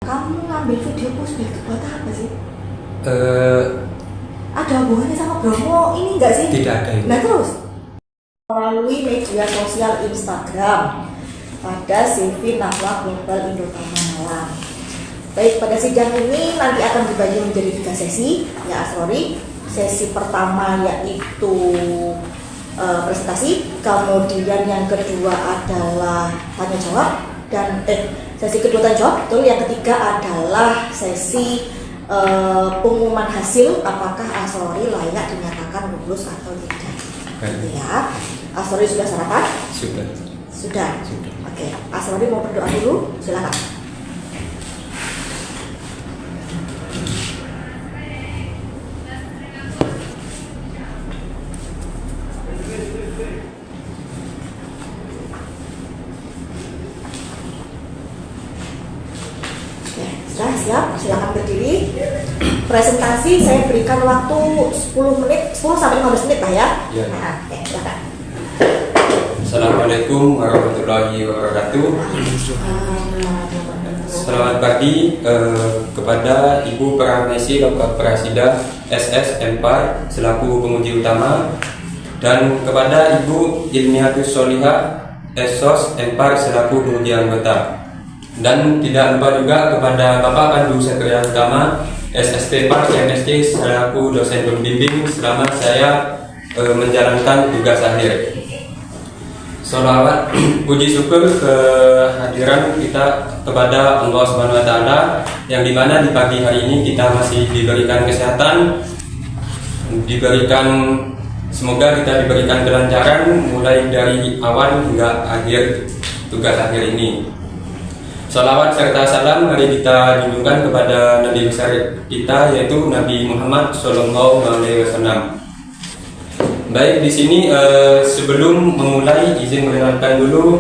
Kamu ngambil video pushback itu buat apa sih? Eh, Ada hubungannya sama Bromo ini enggak sih? Tidak ada ini. Nah terus? Melalui media sosial Instagram pada CV Nahwa Global Indotama Malang. Baik, pada sidang ini nanti akan dibagi menjadi 3 sesi, ya Asrori. Sesi pertama yaitu presentasi, kemudian yang kedua adalah tanya jawab, dan sesi kedua tanya jawab, betul. Yang ketiga adalah sesi pengumuman hasil apakah Asrori layak dinyatakan lulus atau tidak. Ya, Asrori sudah sarapan? Sudah. Sudah. Oke, Asrori mau berdoa dulu, silakan. Sudah siap, silakan berdiri. Presentasi saya berikan waktu 10 menit, 10 sampai 15 menit lah ya. Ya. Nah, oke, silakan. Assalamualaikum warahmatullahi wabarakatuh. Selamat pagi kepada Ibu Paramesi Lokal Prasida SS Empar selaku penguji utama, dan kepada Ibu Ilmiatus Solihah Esos Empar selaku penguji anggota. Dan tidak lupa juga kepada Bapak Pandu Sekretariat Utama SST Par MSC selaku dosen pembimbing selama saya menjalankan tugas akhir. Sholawat puji syukur kehadiran kita kepada Allah Subhanahu wa taala yang dimana di pagi hari ini kita masih diberikan kesehatan, semoga kita diberikan kelancaran mulai dari awal hingga akhir tugas akhir ini. Salawat serta salam mari kita junjungkan kepada Nabi besar kita yaitu Nabi Muhammad SAW. Baik, di sini sebelum memulai izin mengenalkan dulu,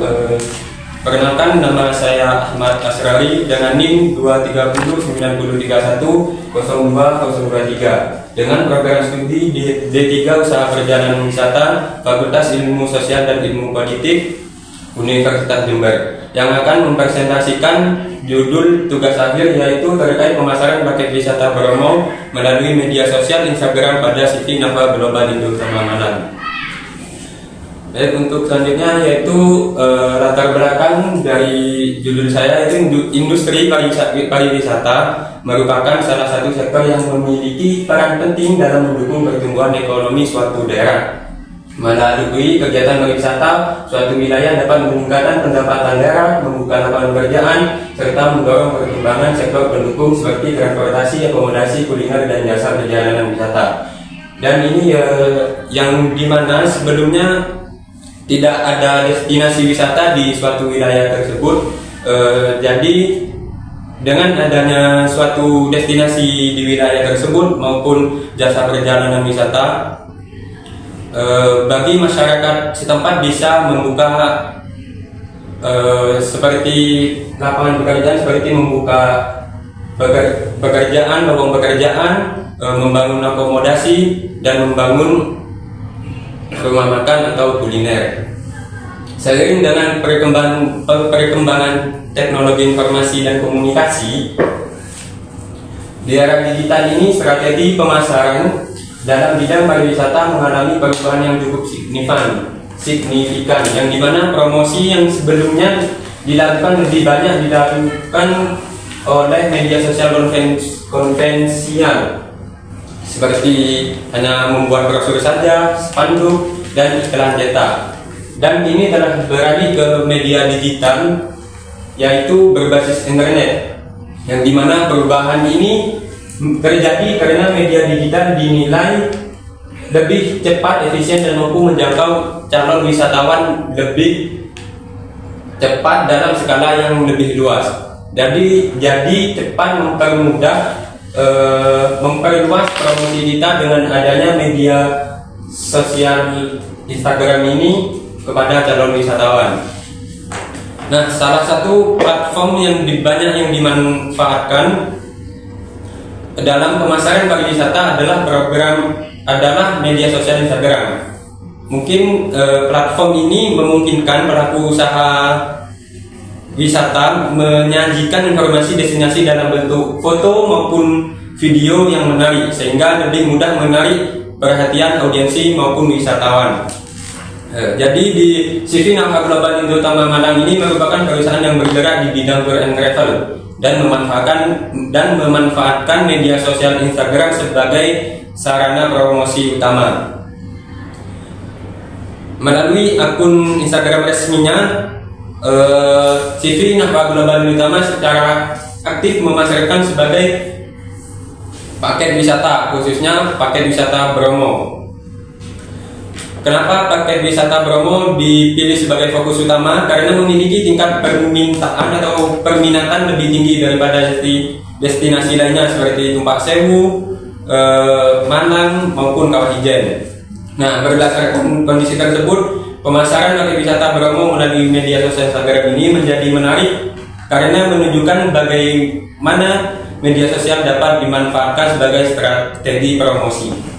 perkenalkan nama saya Ahmad Asrari dengan NIM 23090310203 dengan program studi D3 Usaha Perjalanan Wisata Fakultas Ilmu Sosial dan Ilmu Politik Universitas Jember yang akan mempresentasikan judul tugas akhir yaitu terkait pemasaran paket wisata Bromo melalui media sosial Instagram pada CV Nahwa Global Indotama Malang. Baik, untuk selanjutnya yaitu latar belakang dari judul saya yaitu industri pariwisata merupakan salah satu sektor yang memiliki peran penting dalam mendukung pertumbuhan ekonomi suatu daerah. Melalui kegiatan pariwisata, suatu wilayah dapat meningkatkan pendapatan daerah, membuka lapangan pekerjaan, serta mendorong perkembangan sektor pendukung seperti transportasi, akomodasi, kuliner, dan jasa perjalanan wisata. Dan ini yang dimana sebelumnya tidak ada destinasi wisata di suatu wilayah tersebut. Jadi dengan adanya suatu destinasi di wilayah tersebut maupun jasa perjalanan wisata, bagi masyarakat setempat bisa membuka seperti lapangan pekerjaan, seperti membuka pekerjaan, lowong pekerjaan, membangun akomodasi, dan membangun rumah makan atau kuliner. Seiring dengan perkembangan teknologi informasi dan komunikasi di era digital ini, strategi pemasaran dalam bidang pariwisata mengalami perubahan yang cukup signifikan, yang dimana promosi yang sebelumnya dilakukan lebih banyak dilakukan oleh media sosial konvensional seperti hanya membuat brosur saja, spanduk, dan iklan cetak. Dan ini telah beralih ke media digital yaitu berbasis internet, yang dimana perubahan ini terjadi karena media digital dinilai lebih cepat, efisien, dan mampu menjangkau calon wisatawan lebih cepat dalam skala yang lebih luas. Jadi cepat memperluas promosi kita dengan adanya media sosial Instagram ini kepada calon wisatawan. Nah, salah satu platform yang banyak yang dimanfaatkan dalam pemasaran pariwisata adalah media sosial Instagram. Mungkin platform ini memungkinkan pelaku usaha wisata menyajikan informasi destinasi dalam bentuk foto maupun video yang menarik sehingga lebih mudah menarik perhatian audiensi maupun wisatawan. Jadi di CV Nahwa Global Indo Utama Malang ini merupakan perusahaan yang bergerak di bidang tour and travel dan memanfaatkan media sosial Instagram sebagai sarana promosi utama. Melalui akun Instagram resminya, CV Nahwa Global Indo Utama secara aktif memasarkan sebagai paket wisata, khususnya paket wisata Bromo. Kenapa paket wisata Bromo dipilih sebagai fokus utama? Karena memiliki tingkat permintaan atau perminatan lebih tinggi daripada destinasi lainnya seperti Tumpak Sewu, Malang maupun Kawah Ijen. Nah, berdasarkan kondisi tersebut, pemasaran paket wisata Bromo melalui media sosial Instagram ini menjadi menarik karena menunjukkan bagaimana media sosial dapat dimanfaatkan sebagai strategi promosi.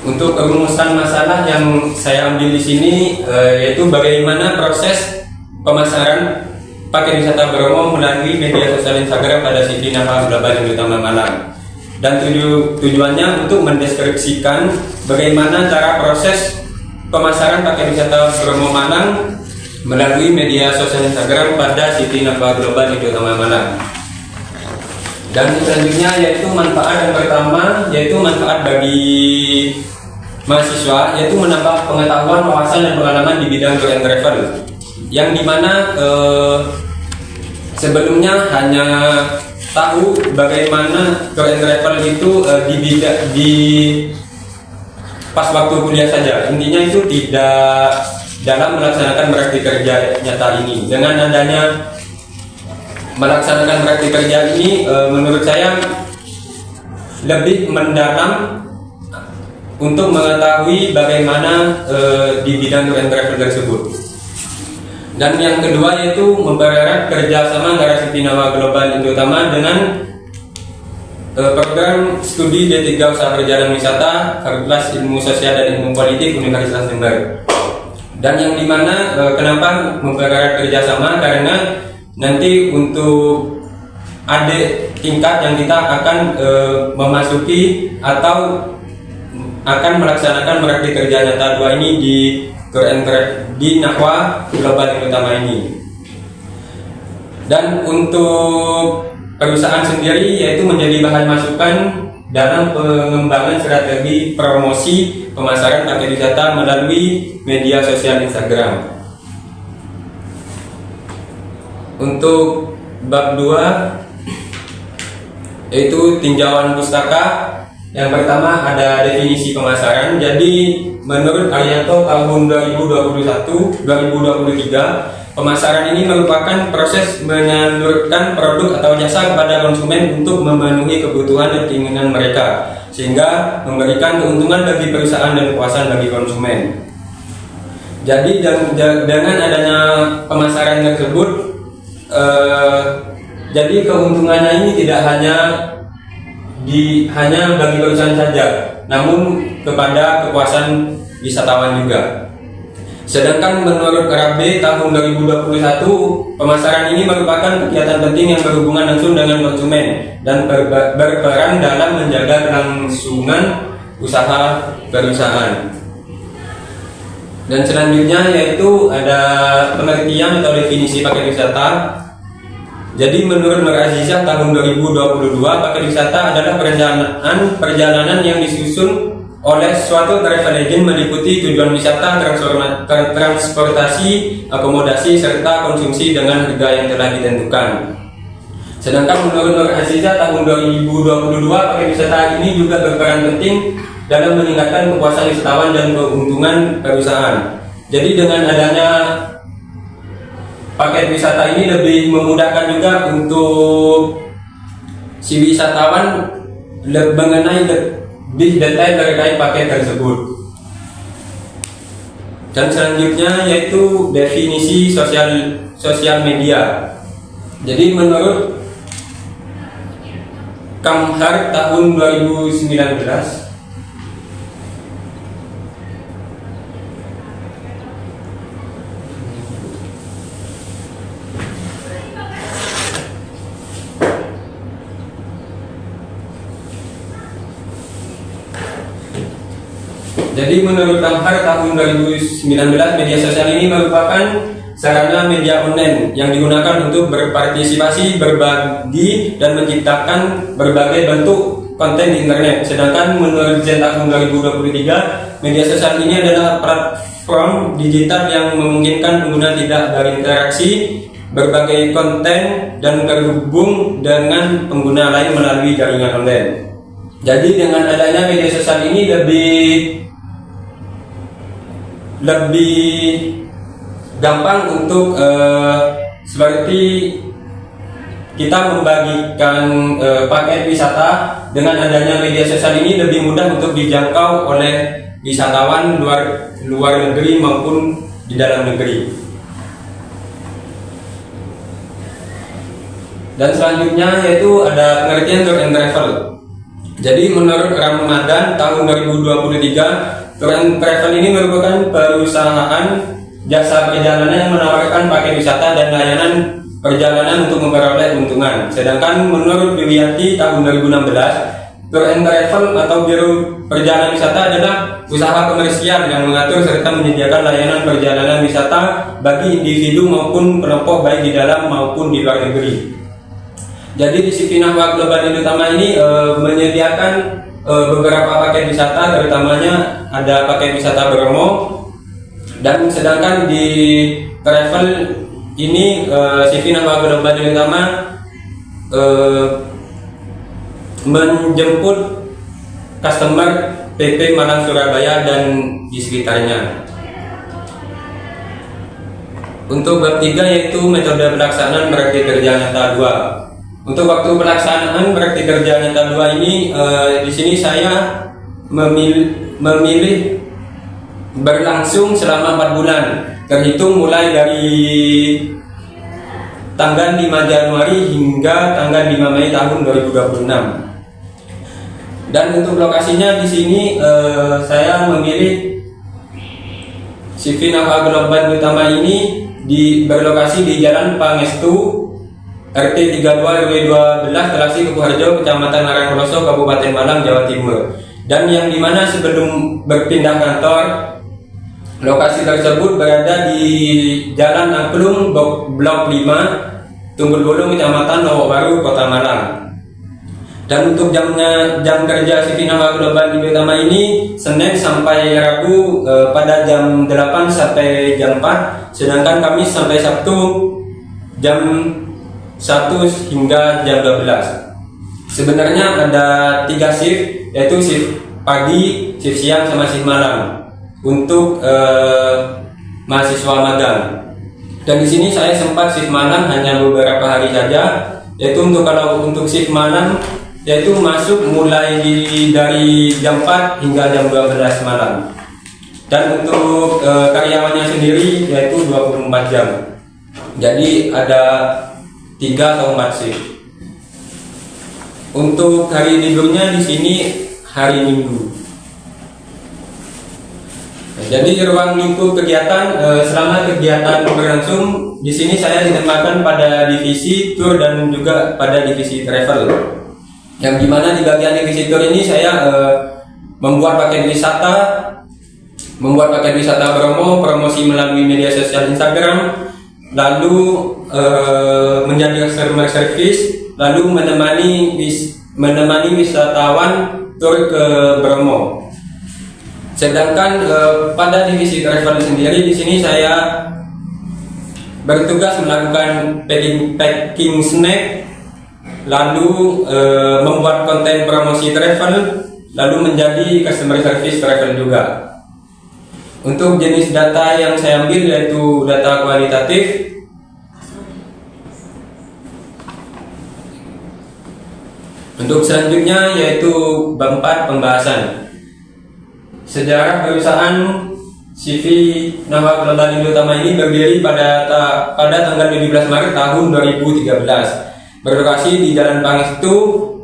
Untuk rumusan masalah yang saya ambil di sini yaitu bagaimana proses pemasaran paket wisata Bromo melalui media sosial Instagram pada CV Nahwa Global Indo Utama Malang. Dan tujuannya untuk mendeskripsikan bagaimana cara proses pemasaran paket wisata Bromo Malang melalui media sosial Instagram pada CV Nahwa Global Indo Utama Malang. Dan selanjutnya yaitu manfaat yang pertama, yaitu manfaat bagi mahasiswa, yaitu menambah pengetahuan, wawasan dan pengalaman di bidang tour and travel, yang dimana sebelumnya hanya tahu bagaimana tour and travel itu di pas waktu kuliah saja. Intinya itu tidak dalam melaksanakan praktik kerja nyata ini. Dengan adanya melaksanakan praktik kerja ini, menurut saya lebih mendalam untuk mengetahui bagaimana di bidang tour and travel tersebut. Dan yang kedua yaitu mempererat kerjasama antara CV Nahwa Global Indo Utama dengan program studi D3 Usaha Perjalanan Wisata Fakultas Ilmu Sosial dan Ilmu Politik Universitas Jember. Dan yang dimana kenapa mempererat kerjasama, karena nanti untuk adik tingkat yang kita akan memasuki atau akan melaksanakan praktik kerja nyata 2 ini di Nahwa Global Indo Utama ini. Dan untuk perusahaan sendiri yaitu menjadi bahan masukan dalam pengembangan strategi promosi pemasaran paket wisata melalui media sosial Instagram. Untuk bab 2 yaitu tinjauan pustaka. Yang pertama ada definisi pemasaran. Jadi menurut Arianto tahun 2023, pemasaran ini merupakan proses menyalurkan produk atau jasa kepada konsumen untuk memenuhi kebutuhan dan keinginan mereka, sehingga memberikan keuntungan bagi perusahaan dan kepuasan bagi konsumen. Jadi dengan adanya pemasaran tersebut, jadi keuntungannya ini tidak hanya bagi perusahaan saja, namun kepada kepuasan wisatawan juga. Sedangkan menurut RAB tahun 2021, pemasaran ini merupakan kegiatan penting yang berhubungan langsung dengan konsumen dan berperan dalam menjaga kelangsungan usaha perusahaan. Dan selanjutnya yaitu ada pengertian atau definisi paket wisata. Jadi menurut Nur Azizah tahun 2022, paket wisata adalah perjalanan yang disusun oleh suatu travel agent meliputi tujuan wisata, transportasi, akomodasi, serta konsumsi dengan harga yang telah ditentukan. Sedangkan menurut Nur Azizah tahun 2022, paket wisata ini juga berperan penting dalam meningkatkan kepuasan wisatawan dan keuntungan perusahaan. Jadi dengan adanya paket wisata ini lebih memudahkan juga untuk si wisatawan mengenai lebih detail terkait paket tersebut. Dan selanjutnya yaitu definisi sosial media. Jadi menurut Kamhar tahun 2019, Jadi menurut Lamhar tahun 2019, media sosial ini merupakan sarana media online yang digunakan untuk berpartisipasi, berbagi, dan menciptakan berbagai bentuk konten di internet. Sedangkan menurut Zen tahun 2023, media sosial ini adalah platform digital yang memungkinkan pengguna tidak berinteraksi, berbagai konten, dan terhubung dengan pengguna lain melalui jaringan online. Jadi dengan adanya media sosial ini lebih gampang untuk seperti kita membagikan paket wisata. Dengan adanya media sosial ini lebih mudah untuk dijangkau oleh wisatawan luar negeri maupun di dalam negeri. Dan selanjutnya yaitu ada pengertian tour and travel. Jadi menurut Ramadan tahun 2023, tour and travel ini merupakan perusahaan jasa perjalanan yang menawarkan paket wisata dan layanan perjalanan untuk memperoleh keuntungan. Sedangkan menurut Wiwiyati tahun 2016, tour and travel atau biro perjalanan wisata adalah usaha komersial yang mengatur serta menyediakan layanan perjalanan wisata bagi individu maupun kelompok baik di dalam maupun di luar negeri. Jadi di CV Nahwa Global Utama ini menyediakan beberapa paket wisata, terutamanya ada paket wisata Bromo. Dan sedangkan di travel ini CV Nahwa Global Utama menjemput customer PP Malang, Surabaya dan di sekitarnya. Untuk bab 3 yaitu metode pelaksanaan praktik kerja nyata 2. Untuk waktu pelaksanaan praktik kerja nyata 2 ini di sini saya memilih berlangsung selama 4 bulan, terhitung mulai dari tanggal 5 Januari hingga tanggal 5 Mei tahun 2026. Dan untuk lokasinya di sini saya memilih CV Nahwa Global Utama ini berlokasi di Jalan Pangestu RT 32 RW 12 Telasi Kukuharjo, Kecamatan Narangkoloso, Kabupaten Malang, Jawa Timur. Dan yang dimana sebelum berpindah kantor, lokasi tersebut berada di Jalan Angklung Blok 5, Tunggul Bulung, Kecamatan Lowok Baru, Kota Malang. Dan untuk jam kerja CV Nahwa Global Utama ini Senin sampai Rabu pada jam 8 sampai jam 4, sedangkan Kamis sampai Sabtu jam 1 hingga jam 12. Sebenarnya ada 3 shift, yaitu shift pagi, shift siang, sama shift malam untuk mahasiswa magang. Dan di sini saya sempat shift malam hanya beberapa hari saja, yaitu kalau untuk shift malam yaitu masuk mulai dari jam 4 hingga jam 12 malam. Dan untuk karyawannya sendiri yaitu 24 jam. Jadi ada 3 atau 4 shift. Untuk hari liburnya di sini hari Minggu. Jadi ruang lingkup kegiatan selama kegiatan berlangsung di sini saya ditempatkan pada divisi tour dan juga pada divisi travel. Yang dimana di bagian divisi tour ini saya membuat paket wisata Bromo, promosi melalui media sosial Instagram, lalu menjadi customer service, lalu menemani wisatawan tur ke Bromo. Sedangkan pada divisi travel sendiri di sini saya bertugas melakukan packing snack, lalu membuat konten promosi travel, lalu menjadi customer service travel juga. Untuk jenis data yang saya ambil yaitu data kualitatif. Untuk selanjutnya yaitu bab 4 pembahasan. Sejarah perusahaan CV Nahwa Global Utama ini berdiri pada tanggal 17 Maret tahun 2013. Berlokasi di Jalan Pangestu,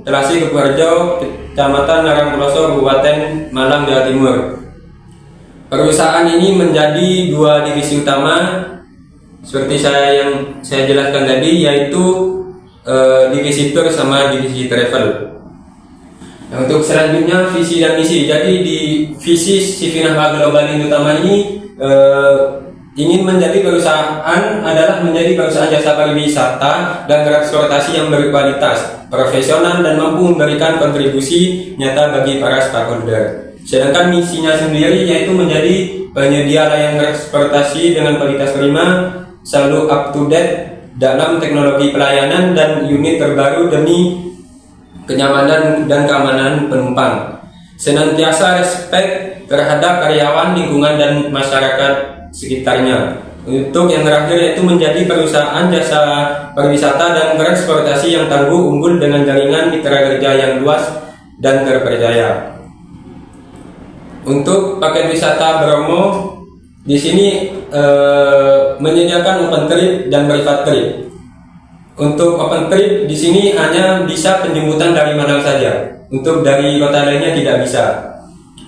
Telasi Kukuharjo, Kecamatan Narangkoloso, Kabupaten Malang, Jawa Timur. Perusahaan ini menjadi 2 divisi utama seperti yang saya jelaskan tadi, yaitu divisi tour sama divisi travel. Nah, untuk selanjutnya visi dan misi. Jadi di visi CV Nahwa Global Indotama ini ingin menjadi perusahaan adalah menjadi perusahaan jasa pariwisata dan transportasi yang berkualitas, profesional dan mampu memberikan kontribusi nyata bagi para stakeholder. Sedangkan misinya sendiri yaitu menjadi penyedia layanan transportasi dengan kualitas prima, selalu up to date dalam teknologi pelayanan dan unit terbaru demi kenyamanan dan keamanan penumpang. Senantiasa respect terhadap karyawan, lingkungan dan masyarakat sekitarnya. Untuk yang terakhir yaitu menjadi perusahaan jasa pariwisata dan transportasi yang tangguh, unggul dengan jaringan mitra kerja yang luas dan terpercaya. Untuk paket wisata Bromo di sini menyediakan open trip dan private trip. Untuk open trip di sini hanya bisa penjemputan dari Malang saja. Untuk dari kota lainnya tidak bisa.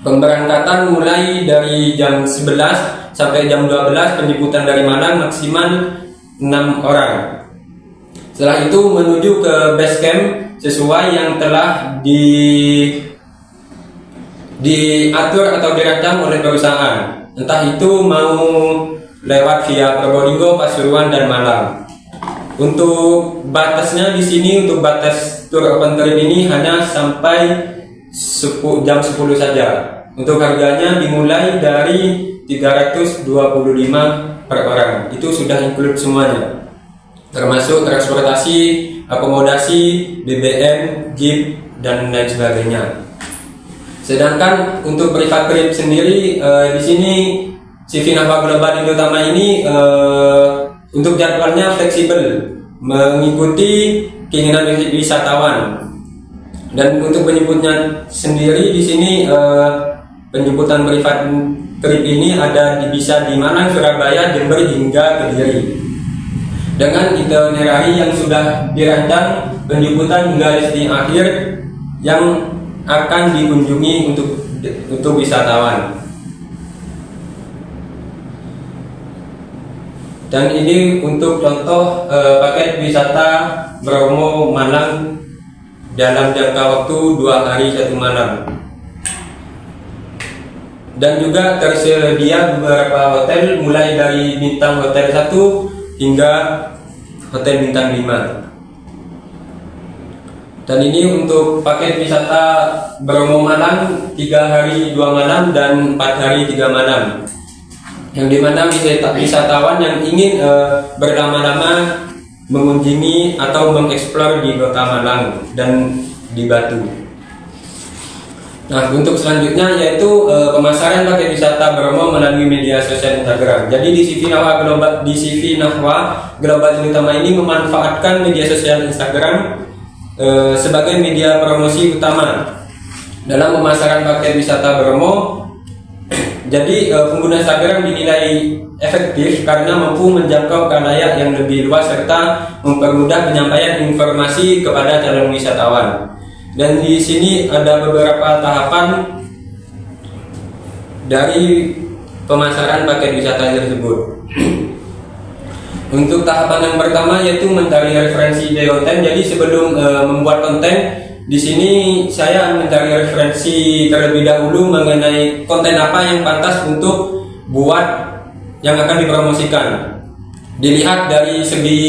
Pemberangkatan mulai dari jam 11 sampai jam 12, penjemputan dari Malang maksimal 6 orang. Setelah itu menuju ke base camp sesuai yang telah diatur atau dirancang oleh perusahaan. Entah itu mau lewat via Probolinggo, Pasuruan dan Malang. Untuk batasnya di sini, untuk batas tour open trip ini hanya sampai jam 10 saja. Untuk harganya dimulai dari 325 per orang. Itu sudah include semuanya, termasuk transportasi, akomodasi, BBM, jeep dan lain sebagainya. Sedangkan untuk private trip sendiri di sini CV Nahwa Global Indotama ini untuk jadwalnya fleksibel, mengikuti keinginan wisatawan. Dan untuk penjemputnya sendiri di sini penjemputan private trip ini bisa di Malang, Surabaya, Jember hingga Kediri. Dengan itinerary yang sudah dirancang, penjemputan hingga destinasi akhir yang akan dikunjungi untuk wisatawan. Dan ini untuk contoh paket wisata Bromo Malang dalam jangka waktu 2 hari 1 malam. Dan juga tersedia beberapa hotel mulai dari bintang hotel 1 hingga hotel bintang 5. Dan ini untuk paket wisata Bromo Malang 3 hari 2 malam dan 4 hari 3 malam. Yang dimana wisatawan yang ingin berlama-lama mengunjungi atau mengeksplor di kota Malang dan di Batu. Nah, untuk selanjutnya yaitu pemasaran paket wisata Bromo melalui media sosial Instagram. Jadi di CV Nahwa Global Indotama ini memanfaatkan media sosial Instagram sebagai media promosi utama dalam pemasaran paket wisata Bromo. Jadi pengguna Instagram dinilai efektif karena mampu menjangkau khalayak yang lebih luas serta mempermudah penyampaian informasi kepada calon wisatawan. Dan di sini ada beberapa tahapan dari pemasaran paket wisata tersebut. Untuk tahapan yang pertama yaitu mencari referensi dari konten. Jadi sebelum membuat konten, di sini saya mencari referensi terlebih dahulu mengenai konten apa yang pantas untuk buat yang akan dipromosikan. Dilihat dari segi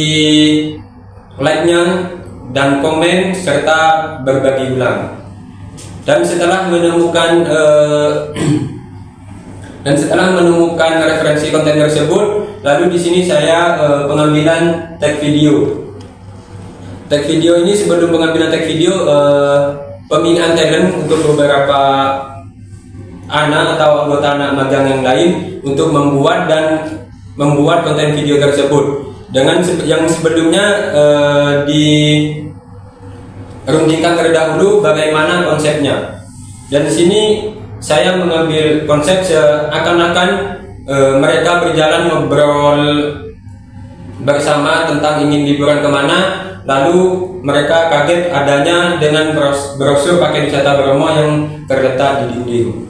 like-nya dan komen serta berbagi ulang. Dan setelah menemukan referensi konten tersebut, lalu di sini saya pengambilan tag video. Tag video ini sebelum pengambilan tag video pemilihan talent untuk beberapa anak atau anggota anak magang yang lain untuk membuat konten video tersebut dengan yang sebelumnya dirundingkan terlebih dahulu bagaimana konsepnya. Dan di sini saya mengambil konsep seakan-akan mereka berjalan ngobrol bersama tentang ingin liburan kemana. Lalu mereka kaget adanya dengan brosur paket wisata Bromo yang terletak di dinding.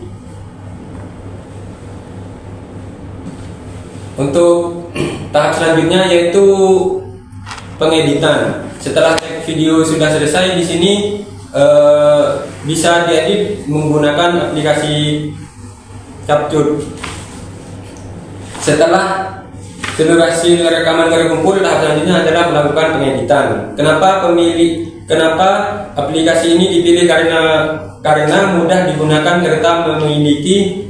Untuk tahap selanjutnya yaitu pengeditan. Setelah tag video sudah selesai, di sini bisa diedit menggunakan aplikasi CapCut. Setelah seluruh hasil rekaman terkumpul, tahap selanjutnya adalah melakukan pengeditan. Kenapa aplikasi ini dipilih? Karena mudah digunakan serta memiliki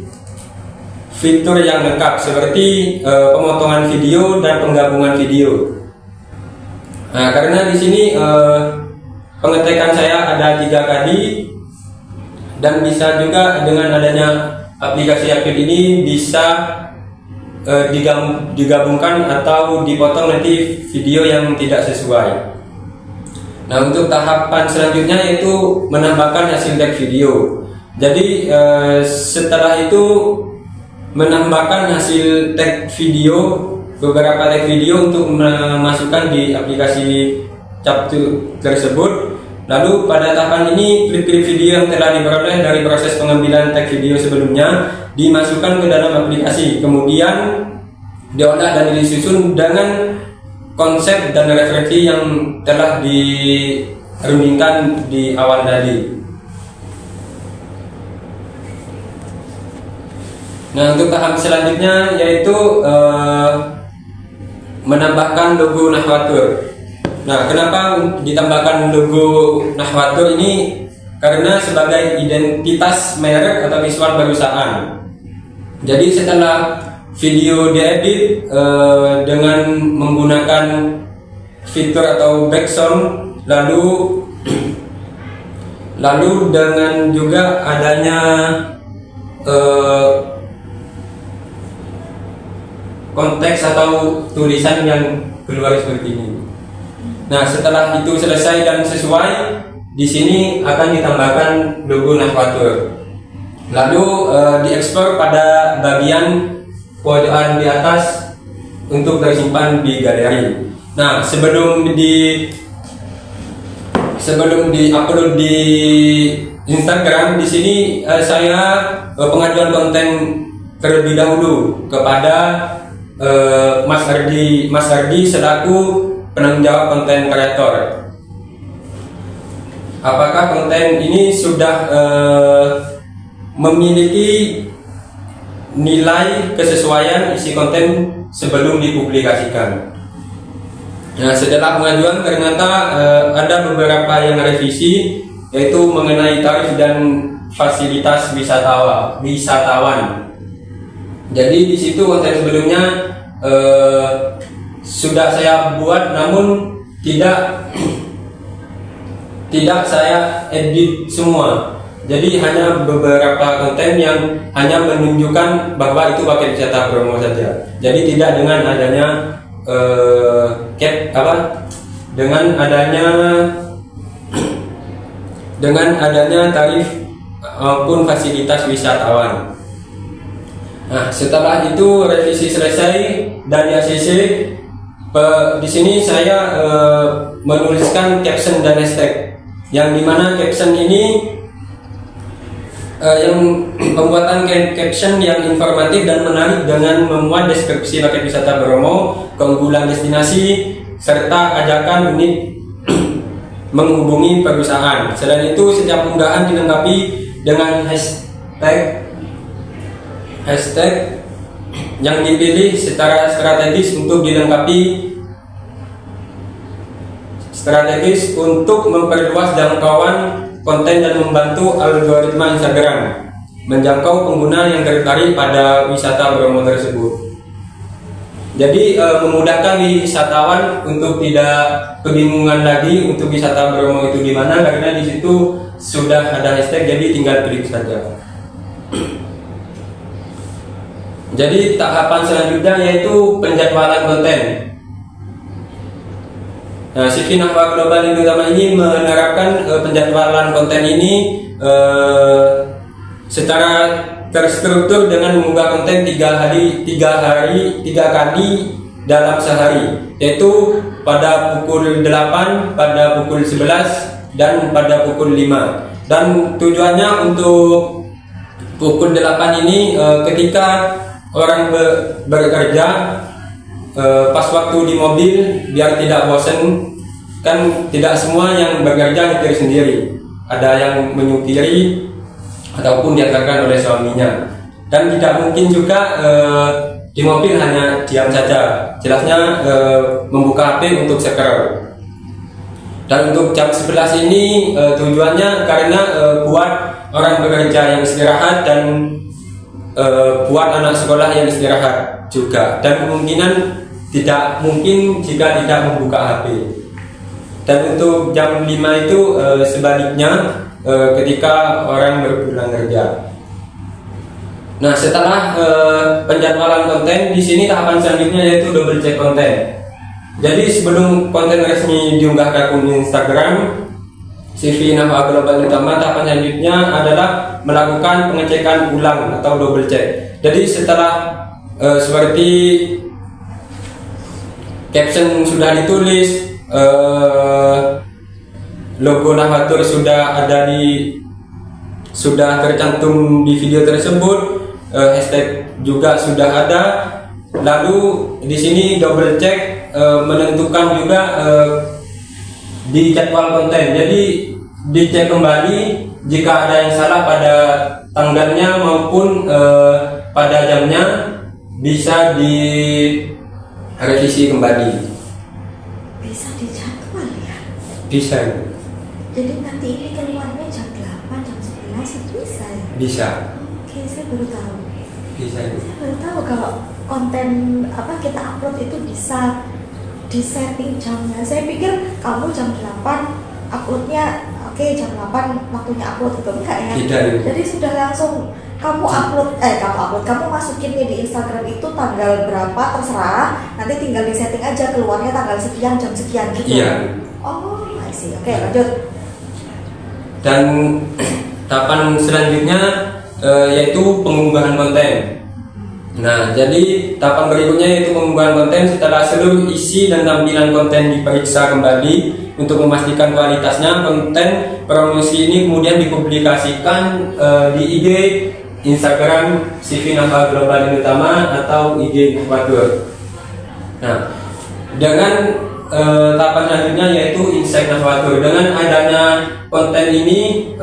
fitur yang lengkap seperti pemotongan video dan penggabungan video. Nah, karena di sini pengetekan saya ada 3 kali, dan bisa juga dengan adanya aplikasi CapCut ini bisa digabungkan atau dipotong nanti video yang tidak sesuai. Nah, untuk tahapan selanjutnya yaitu menambahkan hasil tag video. Jadi setelah itu menambahkan hasil tag video, beberapa tag video untuk memasukkan di aplikasi CapCut tersebut. Lalu pada tahapan ini klip-klip video yang telah diperoleh dari proses pengambilan tag video sebelumnya dimasukkan ke dalam aplikasi, kemudian diolah dan disusun dengan konsep dan referensi yang telah dirundingkan di awal tadi. Nah, untuk tahap selanjutnya yaitu menambahkan logo Nahwatur. Nah, kenapa ditambahkan logo Nahwatur ini? Karena sebagai identitas merek atau visual perusahaan. Jadi setelah video diedit dengan menggunakan fitur atau background, lalu dengan juga adanya konteks atau tulisan yang keluar seperti ini. Nah, setelah itu selesai dan sesuai, di sini akan ditambahkan logo Nahwatur. Lalu diekspor pada bagian pojokan di atas untuk tersimpan di galeri. Nah, sebelum di-upload di Instagram, di sini saya pengajuan konten terlebih dahulu kepada Mas Ardi selaku penanggung jawab konten kreator. Apakah konten ini sudah memiliki nilai kesesuaian isi konten sebelum dipublikasikan? Nah, setelah pengajuan ternyata ada beberapa yang revisi, yaitu mengenai tarif dan fasilitas wisatawan. Jadi di situ konten sebelumnya sudah saya buat, namun tidak saya edit semua. Jadi hanya beberapa konten yang hanya menunjukkan bahwa itu paket wisata promo saja. Jadi tidak dengan adanya dengan adanya tarif maupun fasilitas wisatawan. Nah, setelah itu revisi selesai dan di ACC, di sini saya menuliskan caption dan hashtag, yang dimana caption ini yang pembuatan caption yang informatif dan menarik dengan memuat deskripsi paket wisata Bromo, keunggulan destinasi, serta ajakan unit menghubungi perusahaan. Selain itu, setiap unggahan dilengkapi dengan hashtag yang dipilih secara strategis untuk memperluas jangkauan konten dan membantu algoritma Instagram menjangkau pengguna yang tertarik pada wisata Bromo tersebut. Jadi memudahkan wisatawan untuk tidak kebingungan lagi untuk wisata Bromo itu di mana, karena di situ sudah ada hashtag, jadi tinggal klik saja. Jadi tahapan selanjutnya yaitu penjadwalan konten. Nah, CV Nahwa Global Indo Utama ini menerapkan penjadwalan konten ini secara terstruktur dengan mengunggah konten 3 kali dalam sehari, yaitu pada pukul 8, pada pukul 11, dan pada pukul 5. Dan tujuannya untuk pukul 8 ini ketika orang bekerja pas waktu di mobil biar tidak bosan, kan tidak semua yang bekerja nyetir sendiri, ada yang menyupiri ataupun diantarkan oleh suaminya. Dan tidak mungkin juga di mobil hanya diam saja, jelasnya membuka HP untuk scroll. Dan untuk jam 11 ini tujuannya karena buat orang bekerja yang istirahat dan buat anak sekolah yang istirahat juga, dan kemungkinan tidak mungkin jika tidak membuka HP. Dan untuk jam 5 itu sebaliknya ketika orang berpulang kerja. Nah, setelah penjadwalan konten, di sini tahapan selanjutnya yaitu double check konten. Jadi sebelum konten resmi diunggah ke akun Instagram CV Nahwa Global Utama, tahapan selanjutnya adalah melakukan pengecekan ulang atau double check. Jadi setelah seperti caption sudah ditulis, logo Nahwatur sudah tercantum di video tersebut, hashtag juga sudah ada. Lalu di sini double check menentukan juga di jadwal konten. Jadi dicek kembali jika ada yang salah pada tanggalnya maupun pada jamnya, bisa direvisi kembali. Bisa dijadwal ya? Bisa. Jadi nanti ini keluarnya jam 8, jam 11 itu bisa ya? Bisa. Oke, saya baru tahu. Bisa. Saya baru tahu kalau konten apa kita upload itu bisa disetting jamnya. Saya pikir kamu jam 8 uploadnya, oke jam 8 waktunya upload itu enggak ya? Tidak. Jadi sudah langsung kamu masukinnya di Instagram itu tanggal berapa terserah, nanti tinggal disetting aja keluarnya tanggal sekian jam sekian gitu. Iya. Oh, I see. Oke, lanjut. Dan tahapan selanjutnya yaitu pengunggahan konten. Nah, jadi tahapan berikutnya yaitu pengunggahan konten. Setelah seluruh isi dan tampilan konten diperiksa kembali untuk memastikan kualitasnya, konten promosi ini kemudian dipublikasikan di IG Instagram CV Nahwa Global Utama atau IG Nahwatur. Nah, dengan tahapan selanjutnya yaitu Insight Nahwatur. Dengan adanya konten ini,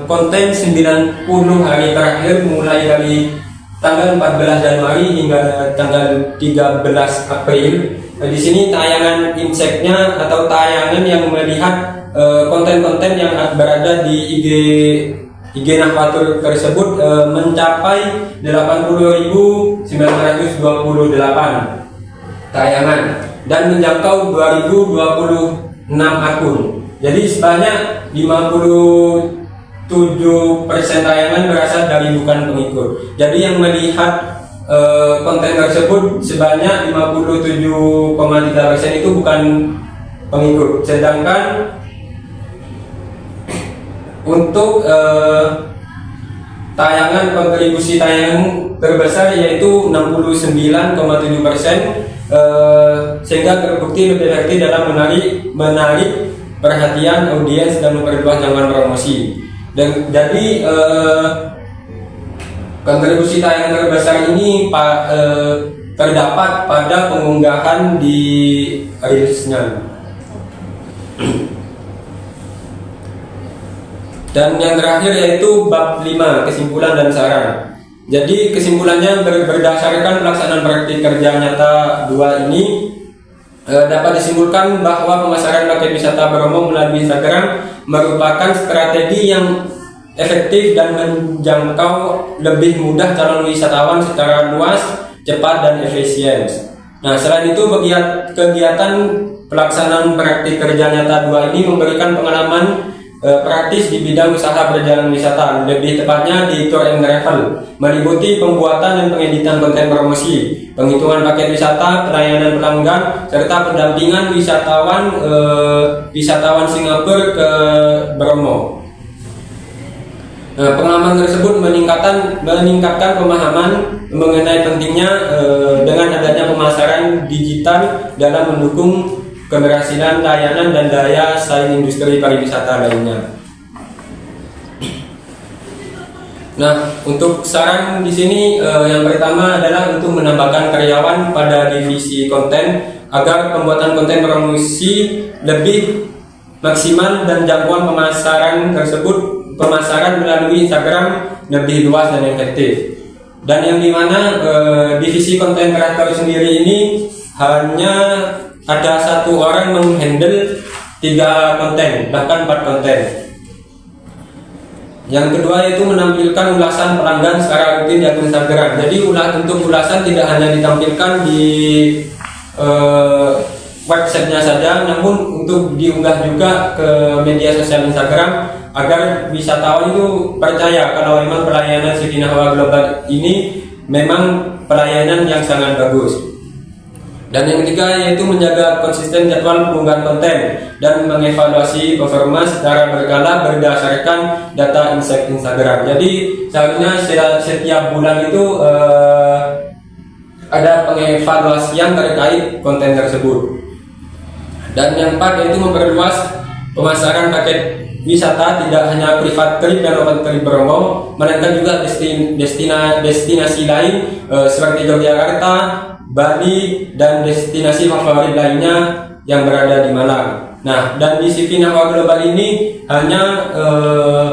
konten 90 hari terakhir mulai dari tanggal 14 Januari hingga tanggal 13 April. Di sini tayangan insight-nya atau tayangan yang melihat konten-konten yang berada di IG Nahwatur tersebut mencapai 80.928 tayangan dan menjangkau 2026 akun. Jadi sebanyak 57% tayangan berasal dari bukan pengikut. Jadi yang melihat konten tersebut sebanyak 57,3% itu bukan pengikut. Sedangkan untuk tayangan kontribusi tayangan terbesar yaitu 69,7%, sehingga terbukti lebih efektif dalam menarik perhatian audiens dan memperluas jangkauan promosi. Dan jadi kontribusi tayangan terbesar ini terdapat pada pengunggahan di Reelsnya. Dan yang terakhir yaitu bab 5, kesimpulan dan saran. Jadi kesimpulannya berdasarkan pelaksanaan praktik kerja nyata 2 ini dapat disimpulkan bahwa pemasaran paket wisata Bromo melalui Instagram merupakan strategi yang efektif dan menjangkau lebih mudah calon wisatawan secara luas, cepat dan efisien. Nah, selain itu kegiatan pelaksanaan praktik kerja nyata 2 ini memberikan pengalaman praktis di bidang usaha perjalanan wisata, lebih tepatnya di tour and travel, meliputi pembuatan dan pengeditan konten promosi, penghitungan paket wisata, pelayanan pelanggan, serta pendampingan wisatawan Singapura ke Bromo. Pengalaman tersebut meningkatkan pemahaman mengenai pentingnya dengan adanya pemasaran digital dalam mendukung keberhasilan layanan dan daya saing industri pariwisata lainnya. Nah, untuk saran di sini yang pertama adalah untuk menambahkan karyawan pada divisi konten agar pembuatan konten promosi lebih maksimal dan jangkauan pemasaran melalui Instagram lebih luas dan efektif. Dan yang dimana divisi konten kreator sendiri ini hanya ada satu orang menghandle 3 konten, bahkan 4 konten. Yang kedua yaitu menampilkan ulasan pelanggan secara rutin di akun Instagram. Jadi untuk ulasan tidak hanya ditampilkan di websitenya saja, namun untuk diunggah juga ke media sosial Instagram agar wisatawan itu percaya kalau memang pelayanan Safinah Hawa Global ini memang pelayanan yang sangat bagus. Dan yang ketiga yaitu menjaga konsisten jadwal pengunggahan konten dan mengevaluasi performa secara berkala berdasarkan data insight Instagram. Jadi seharusnya setiap bulan itu ada pengevaluasian terkait konten tersebut. Dan yang keempat yaitu memperluas pemasaran paket wisata, tidak hanya privat trip dan open trip Bromo, melainkan juga destinasi lain seperti Yogyakarta, Bali, dan destinasi favorit lainnya yang berada di Malang. Nah, dan di Safinah Hawa Global ini hanya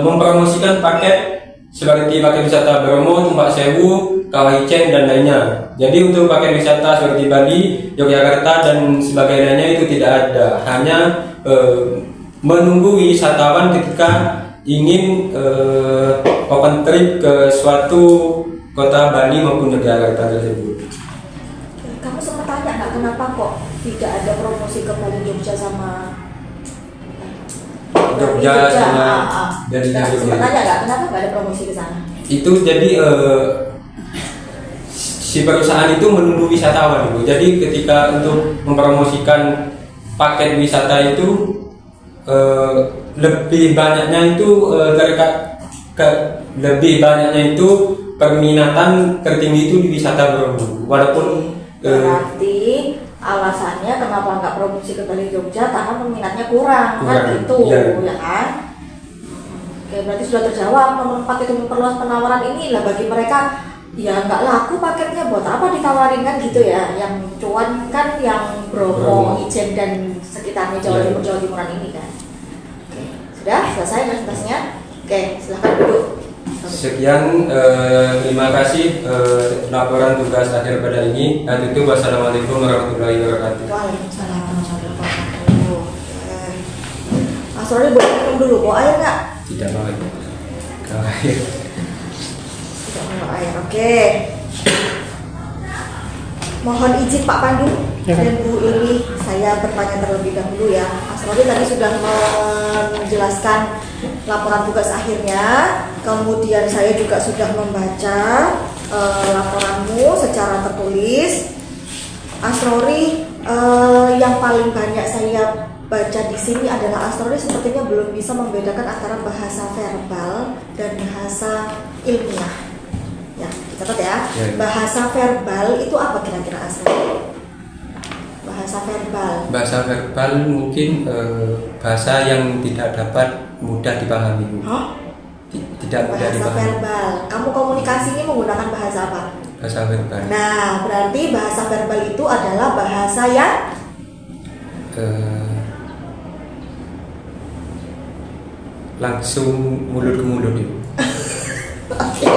mempromosikan paket seperti paket wisata Bromo, Tumpak Sewu, Kawah Ijen, dan lainnya. Jadi untuk paket wisata seperti Bali, Yogyakarta, dan sebagainya itu tidak ada. Hanya menunggu wisatawan ketika ingin open trip ke suatu kota Bali maupun Yogyakarta tersebut. Kamu sempat tanya nggak kenapa kok tidak ada promosi ke Bali, Jogja sama Jogja sama dari Jogja? Jogja. Sempat tanya nggak kenapa nggak ada promosi ke sana? Itu jadi si perusahaan itu menunggu wisatawan itu. Jadi ketika untuk mempromosikan paket wisata itu lebih banyaknya itu perminatan tertinggi itu di wisata Bromo. Walaupun berarti alasannya kenapa nggak promosi ke Bali, Jogja karena peminatnya kurang. Kan gitu ya kan? Oke, berarti sudah terjawab. Nomor 4 itu memperluas penawaran ini lah bagi mereka. Ya nggak laku paketnya, buat apa ditawarin kan gitu ya. Yang cuan kan yang Bromo, Ijen, dan sekitarnya Jawa Timuran ini kan. Oke, sudah selesai presentasinya. Oke, silahkan duduk. Sekian, terima kasih laporan tugas akhir pada ini. Dan itu wassalamualaikum warahmatullahi wabarakatuh. Waalaikumsalam warahmatullahi wabarakatuh. Mas Rory boleh minum dulu, bawa air nggak? Tidak mau air. Tidak mau air, oke. Mohon izin Pak Pandu dan Bu Ili, saya bertanya terlebih dahulu ya. Mas Rory tadi sudah menjelaskan laporan tugas akhirnya, kemudian saya juga sudah membaca laporanmu secara tertulis. Asrori, yang paling banyak saya baca di sini adalah Asrori sepertinya belum bisa membedakan antara bahasa verbal dan bahasa ilmiah. Ya, catat ya. Bahasa verbal itu apa kira-kira Asrori? Bahasa verbal. Bahasa verbal mungkin bahasa yang tidak dapat mudah dipahami. Tidak mudah bahasa dipahami. Verbal. Kamu komunikasinya menggunakan bahasa apa? Bahasa verbal. Nah, berarti bahasa verbal itu adalah bahasa yang langsung mulut ke mulut itu. Oke,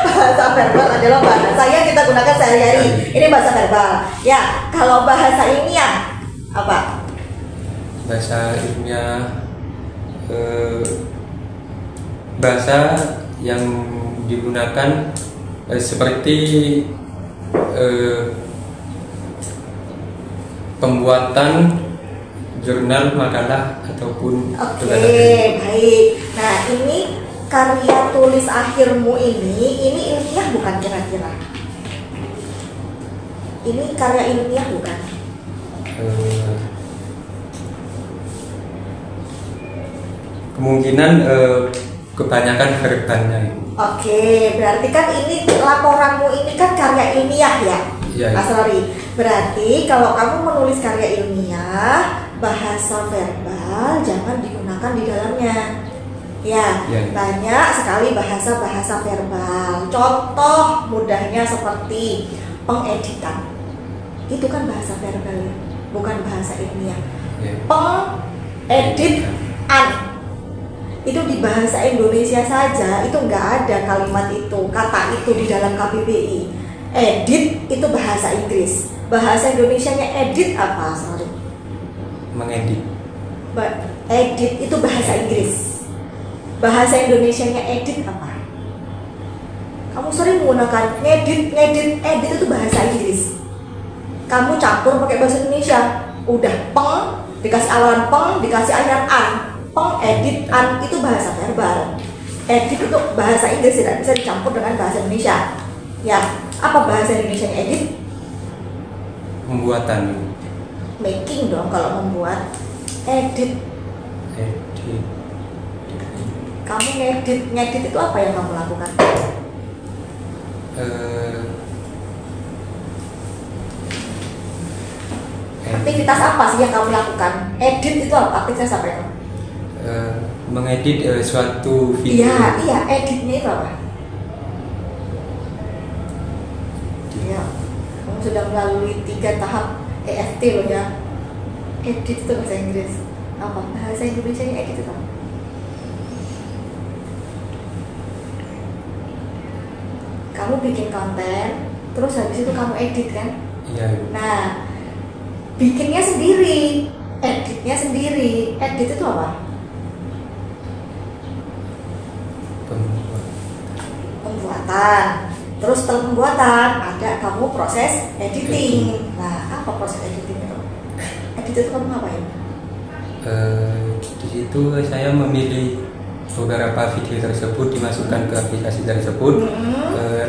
bahasa verbal adalah bahasa yang kita gunakan sehari-hari. Ini bahasa verbal. Ya, kalau bahasa ilmiah apa? Bahasa ilmiah bahasa yang digunakan seperti pembuatan jurnal, makalah ataupun Oke, baik. Nah, ini karya tulis akhirmu ini ilmiah bukan kira-kira? Ini karya ilmiah bukan? Kemungkinan kebanyakan verbalnya itu. Oke, berarti kan ini laporanmu ini kan karya ilmiah ya, Mas Rory. Berarti kalau kamu menulis karya ilmiah, bahasa verbal jangan digunakan di dalamnya. Ya, banyak sekali bahasa-bahasa verbal. Contoh mudahnya seperti pengeditan. Itu kan bahasa verbal, bukan bahasa ilmiah. edit an. Itu di bahasa Indonesia saja itu nggak ada kalimat itu, kata itu di dalam KBBI. Edit itu bahasa Inggris. Bahasa Indonesianya edit apa? Sorry. Mengedit. Edit itu bahasa Inggris. Bahasa Indonesianya edit apa? Kamu sering menggunakan ngedit, edit itu bahasa Inggris. Kamu campur pakai bahasa Indonesia, udah peng, dikasih awalan peng, dikasih akhiran an. Peng, edit, an itu bahasa verbal. Edit itu bahasa Inggris, tidak bisa dicampur dengan bahasa Indonesia. Ya, apa bahasa Indonesianya edit? Pembuatan. Making dong kalau membuat. Edit. Kamu ngedit itu apa yang kamu lakukan? Aktivitas apa sih yang kamu lakukan? Edit itu apa? Aktivitas apa itu? Mengedit suatu video. Iya, editnya itu apa? Iya, kamu sudah melalui 3 tahap EFT loh ya. Edit itu bahasa Inggris. Apa? Bahasa Indonesia nya edit itu apa? Kamu bikin konten, terus habis itu kamu edit kan? Iya. Nah, bikinnya sendiri, editnya sendiri. Edit itu apa? Pembuatan. Terus setelah pembuatan ada kamu proses editing. Nah, apa proses editing itu? Edit itu kamu ngapain? Di situ saya memilih beberapa video tersebut dimasukkan ke aplikasi tersebut.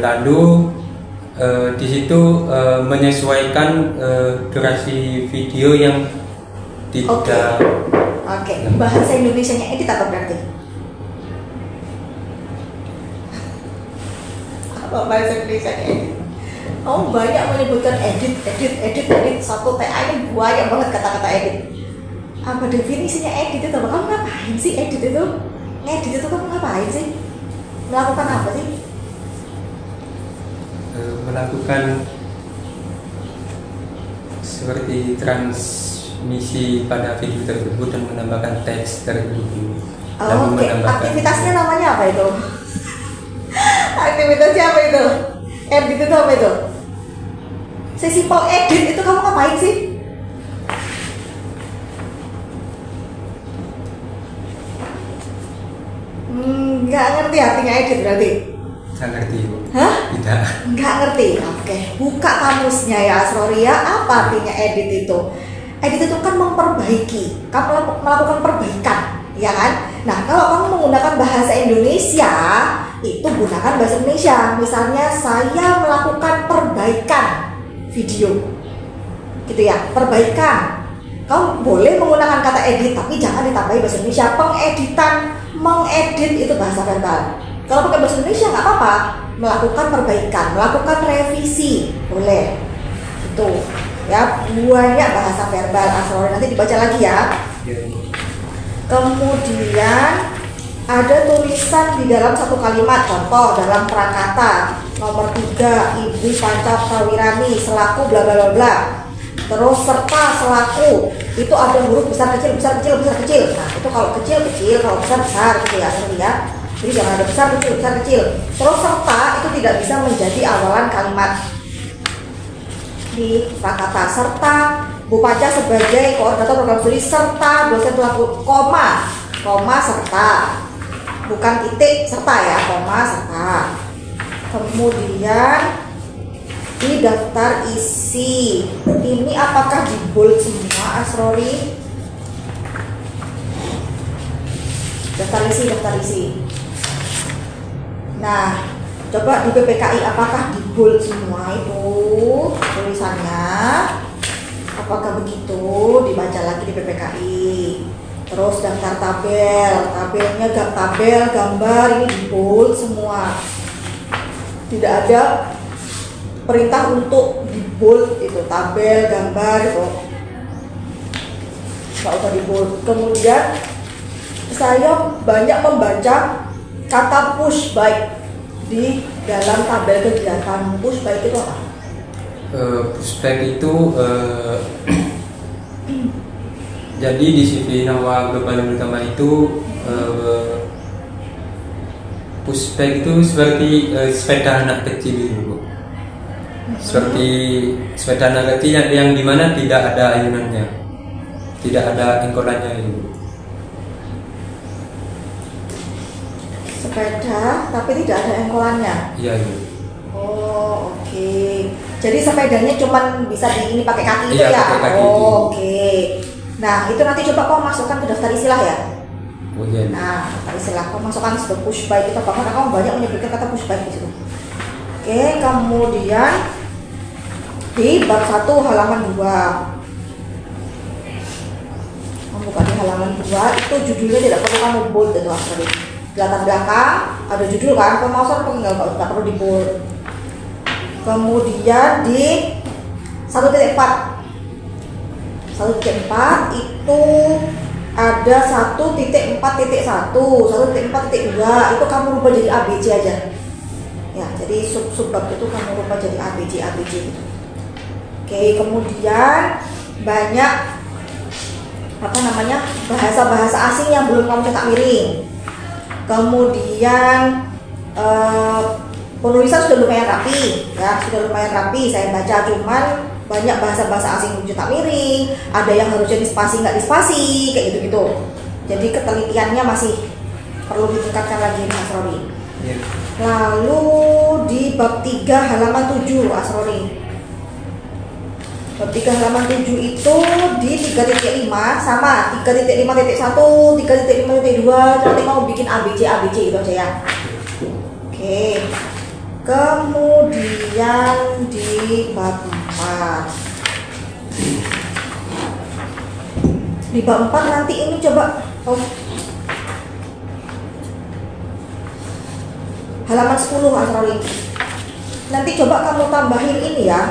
Lalu di situ menyesuaikan durasi video yang tidak. Oke. Bahasa Indonesianya edit apa berarti? Apa bahasa Indonesianya edit? Kamu banyak menyebutkan edit. Satu TA ini banyak banget kata-kata edit. Apa definisinya edit itu? Kamu ngapain sih edit itu? Ngedit itu kamu ngapain sih? Melakukan apa sih? Melakukan seperti transmisi pada video tersebut dan menambahkan teks tersebut. Oke. Aktivitasnya namanya apa itu? Aktivitasnya apa itu? Edit itu apa itu? Sesimpel edit itu kamu ngapain sih? Nggak ngerti artinya edit berarti? Saya ngerti. Hah? Tidak. Nggak ngerti? Oke, buka kamusnya ya Asroria. Apa artinya edit itu? Edit itu kan memperbaiki, kamu melakukan perbaikan, ya kan? Nah, kalau kamu menggunakan bahasa Indonesia, itu gunakan bahasa Indonesia. Misalnya saya melakukan perbaikan video, gitu ya, perbaikan. Kamu boleh menggunakan kata edit, tapi jangan ditambahi bahasa Indonesia. Pengeditan, mengedit itu bahasa verbal. Kalau pakai bahasa Indonesia nggak apa-apa. Melakukan perbaikan, melakukan revisi, boleh. Itu ya, banyak bahasa verbal Asrori, nanti dibaca lagi ya. Kemudian ada tulisan di dalam satu kalimat, contoh dalam prakata nomor 3, Ibu Panca Prawirani selaku bla bla bla bla. Terus serta selaku, itu ada huruf besar kecil. Nah, itu kalau kecil, kalau besar gitu ya, ya. Jadi jangan ada besar kecil. Terus serta itu tidak bisa menjadi awalan kalimat. Di prakata serta Bu Panca sebagai koordinator program studi serta dosen pelaku koma serta, bukan titik serta ya, koma serta. Kemudian di daftar isi ini apakah di bold semua Asrori? Daftar isi. Nah, coba di PPKI apakah di bold semua itu tulisannya? Apakah begitu? Dibaca lagi di PPKI. Terus daftar tabelnya tabel gambar ini di bold semua. Tidak ada perintah untuk di bold itu, tabel gambar itu nggak usah di bold. Kemudian saya banyak membaca kata push bike di dalam tabel kegiatan. Push bike itu apa? Push bike itu Jadi di CV Nawa Global Utama itu pushbike itu seperti sepeda anak kecil itu, Bu. Seperti sepeda anak kecil yang dimana tidak ada ayunannya, tidak ada engkolannya itu. Sepeda tapi tidak ada engkolannya. Iya, iya. Oh, oke. Jadi sepedanya cuman bisa di ini pakai kaki itu Iya, ya? pakai kaki Oh, itu. oke. Nah, itu nanti coba kau masukkan ke daftar istilah ya. Oh iya. Nah, daftar istilah kau masukkan sebagai push bike itu apa? Karena kamu banyak menyebutkan kata push bike di situ. Oke, kemudian di bab 1 halaman 2. Kamu buka di halaman 2 itu judulnya tidak perlu kamu bold itu tadi. Di latar belakang ada judul kan, pemausan nggak perlu di bold. Kemudian di 1.4 itu ada 1.4.1, 1.4.2 itu kamu rubah jadi ABC aja. Ya, jadi sub-bab itu kamu rubah jadi ABC gitu. Oke, kemudian banyak bahasa-bahasa asing yang belum kamu cetak miring. Kemudian penulisan sudah lumayan rapi, ya sudah lumayan rapi. Saya baca, cuman banyak bahasa-bahasa asing belum cetak miring. Ada yang harusnya dispasi nggak dispasi, kayak gitu-gitu. Jadi ketelitiannya masih perlu ditingkatkan lagi nih, Mas Roni. Iya. Lalu di bab 3 halaman 7, Mas Roni. Bab 3 halaman 7 itu di 3.5 sama 3.5.1, 3.5.2. Nanti mau bikin ABC gitu aja ya. Oke. Kemudian di bab 4. Di bab 4 nanti ini coba halaman 10 Asroli. Nanti coba kamu tambahin ini ya,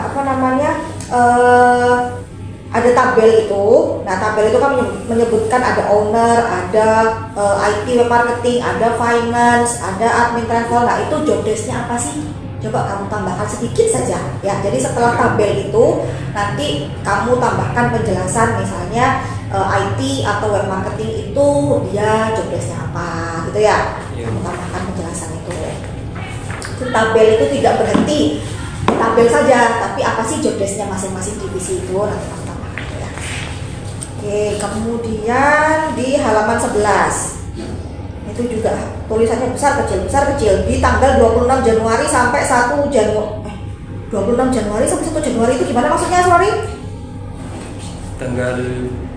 ada tabel itu. Nah, tabel itu kan menyebutkan ada owner, ada IT web marketing, ada finance, ada admin travel. Nah, itu job desk-nya apa sih? Coba kamu tambahkan sedikit saja ya. Jadi setelah tabel itu nanti kamu tambahkan penjelasan, misalnya IT atau web marketing itu dia job desk-nya apa gitu ya. Kamu tambahkan penjelasan itu. Tabel itu tidak berhenti tabel saja, tapi apa sih job desk-nya masing-masing divisi itu nanti kamu tambahkan ya. Oke, kemudian di halaman 11 itu juga tulisannya besar kecil di tanggal 26 Januari sampai 1 Januari 26 Januari sampai 1 Januari itu gimana maksudnya, sorry? Tanggal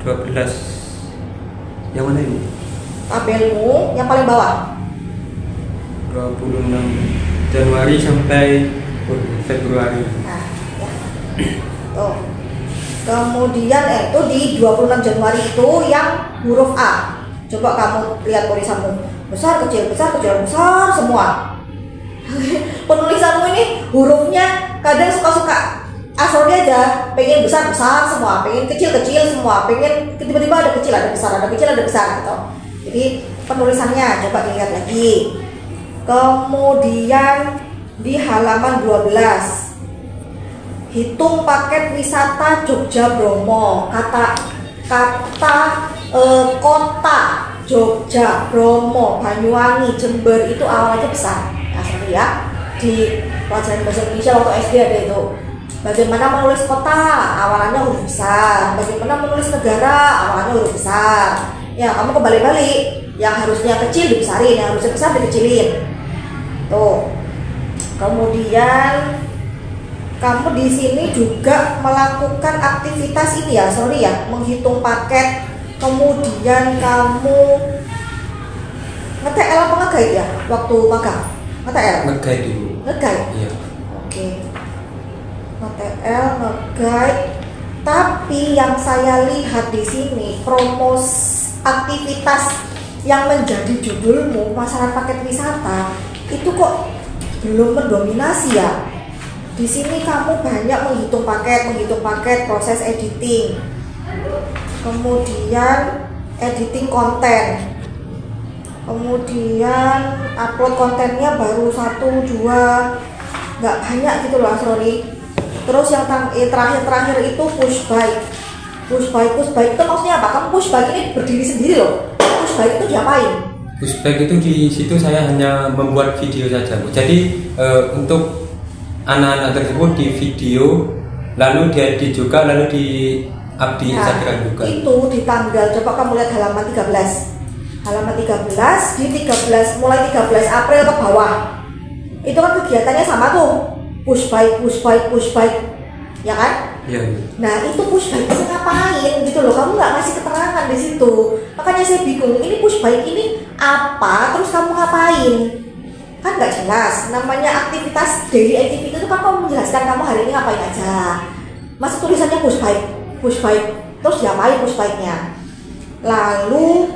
12 yang mana ini? Tabelmu yang paling bawah 26 Januari sampai Februari. nah ya tuh. Kemudian itu di 26 Januari itu yang huruf A. Coba kamu lihat tulisanmu, besar kecil besar semua. Penulisanmu ini hurufnya kadang suka asalnya aja, pengen besar semua, pengen kecil semua, pengen tiba-tiba ada kecil ada besar gitu. Jadi penulisannya coba dilihat lagi. Kemudian di halaman 12 hitung paket wisata Jogja Bromo. Kata kota Jogja, Bromo, Banyuwangi, Jember itu awalnya besar. Nah, sorry ya, di pelajaran bahasa Indonesia waktu SD ada itu. Bagaimana menulis kota, awalannya huruf besar. Bagaimana menulis negara, awalannya huruf besar. Ya, kamu kebalik-balik. Yang harusnya kecil dibesarin, yang harusnya besar dikecilin. Tuh. Kemudian kamu di sini juga melakukan aktivitas ini ya, sorry ya, menghitung paket. Kemudian kamu nge-TL apa nge-guide ya waktu magang? Nge-TL? Nge-guide dulu. Nge-guide? Iya. Oke. Nge-TL, nge-guide. Tapi yang saya lihat di sini promos aktivitas yang menjadi judulmu masalah paket wisata itu kok belum mendominasi ya. Di sini kamu banyak menghitung paket, proses editing. Kemudian editing konten, kemudian upload kontennya baru 1, 2, nggak banyak gitu loh, sorry. Terus yang terakhir itu push bike. Push bike itu maksudnya apa? Kamu push bike ini berdiri sendiri loh. Push bike itu diapain? Pushback itu di situ saya hanya membuat video saja, Bu. Jadi untuk anak-anak tersebut di video, lalu diedit juga, lalu di up di Instagram juga. Itu di tanggal, coba kamu lihat halaman 13. Halaman 13 di 13 mulai 13 April ke bawah. Itu kan kegiatannya sama tuh. Push bike, ya kan? Iya. Nah itu push bike itu ngapain gitu loh, kamu nggak ngasih keterangan di situ, makanya saya bingung ini push bike ini apa, terus kamu ngapain, kan nggak jelas. Namanya aktivitas daily activity itu kan kamu menjelaskan kamu hari ini ngapain aja, masa tulisannya push bike terus diapain push bike-nya. Lalu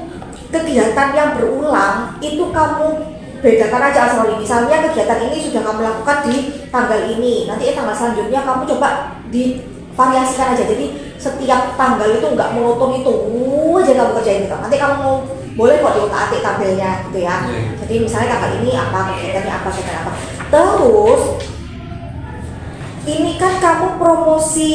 kegiatan yang berulang itu kamu bedakan aja asal misalnya kegiatan ini sudah kamu lakukan di tanggal ini, nanti tanggal selanjutnya kamu coba divariasikan aja, jadi setiap tanggal itu nggak monoton itu aja kamu kerjain gitu. Nanti kamu mau boleh kok diutak-atik tabelnya gitu ya. Jadi misalnya tanggal ini apa kegiatannya apa. Terus ini kan kamu promosi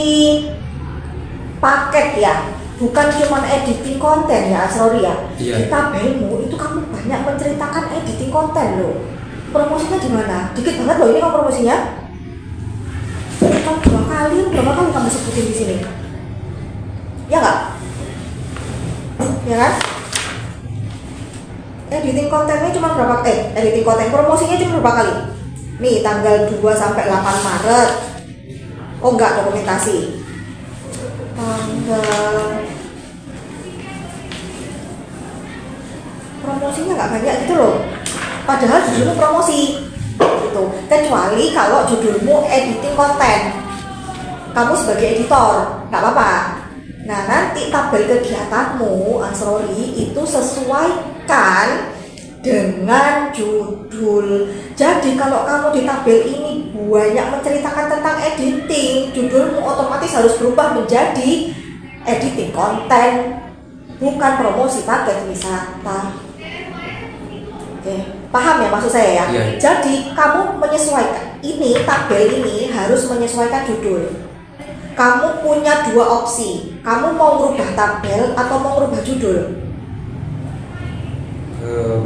paket ya, bukan cuma editing konten ya, sorry ya. Iya. Di tabelmu itu kamu banyak menceritakan editing konten loh. Promosinya di mana? Dikit banget loh ini kamu promosinya. Kamu berapa kali kamu sebutin di sini? Ya nggak? Ya kan? Editing kontennya cuma berapa? Editing konten promosinya cuma berapa kali? Nih tanggal 2 sampai 8 Maret. Oh enggak, dokumentasi. Promosinya nggak banyak gitu loh, padahal judulnya promosi gitu. Kecuali kalau judulmu editing konten, kamu sebagai editor nggak apa-apa. Nah nanti tabel kegiatanmu Asrori itu sesuaikan dengan judul. Jadi kalau kamu di tabel ini banyak menceritakan tentang editing, judulmu otomatis harus berubah menjadi editing konten, bukan promosi paket wisata. Oke, paham ya maksud saya ya? Iya. Jadi kamu menyesuaikan, ini tabel ini harus menyesuaikan judul. Kamu punya dua opsi, kamu mau merubah tabel atau mau merubah judul?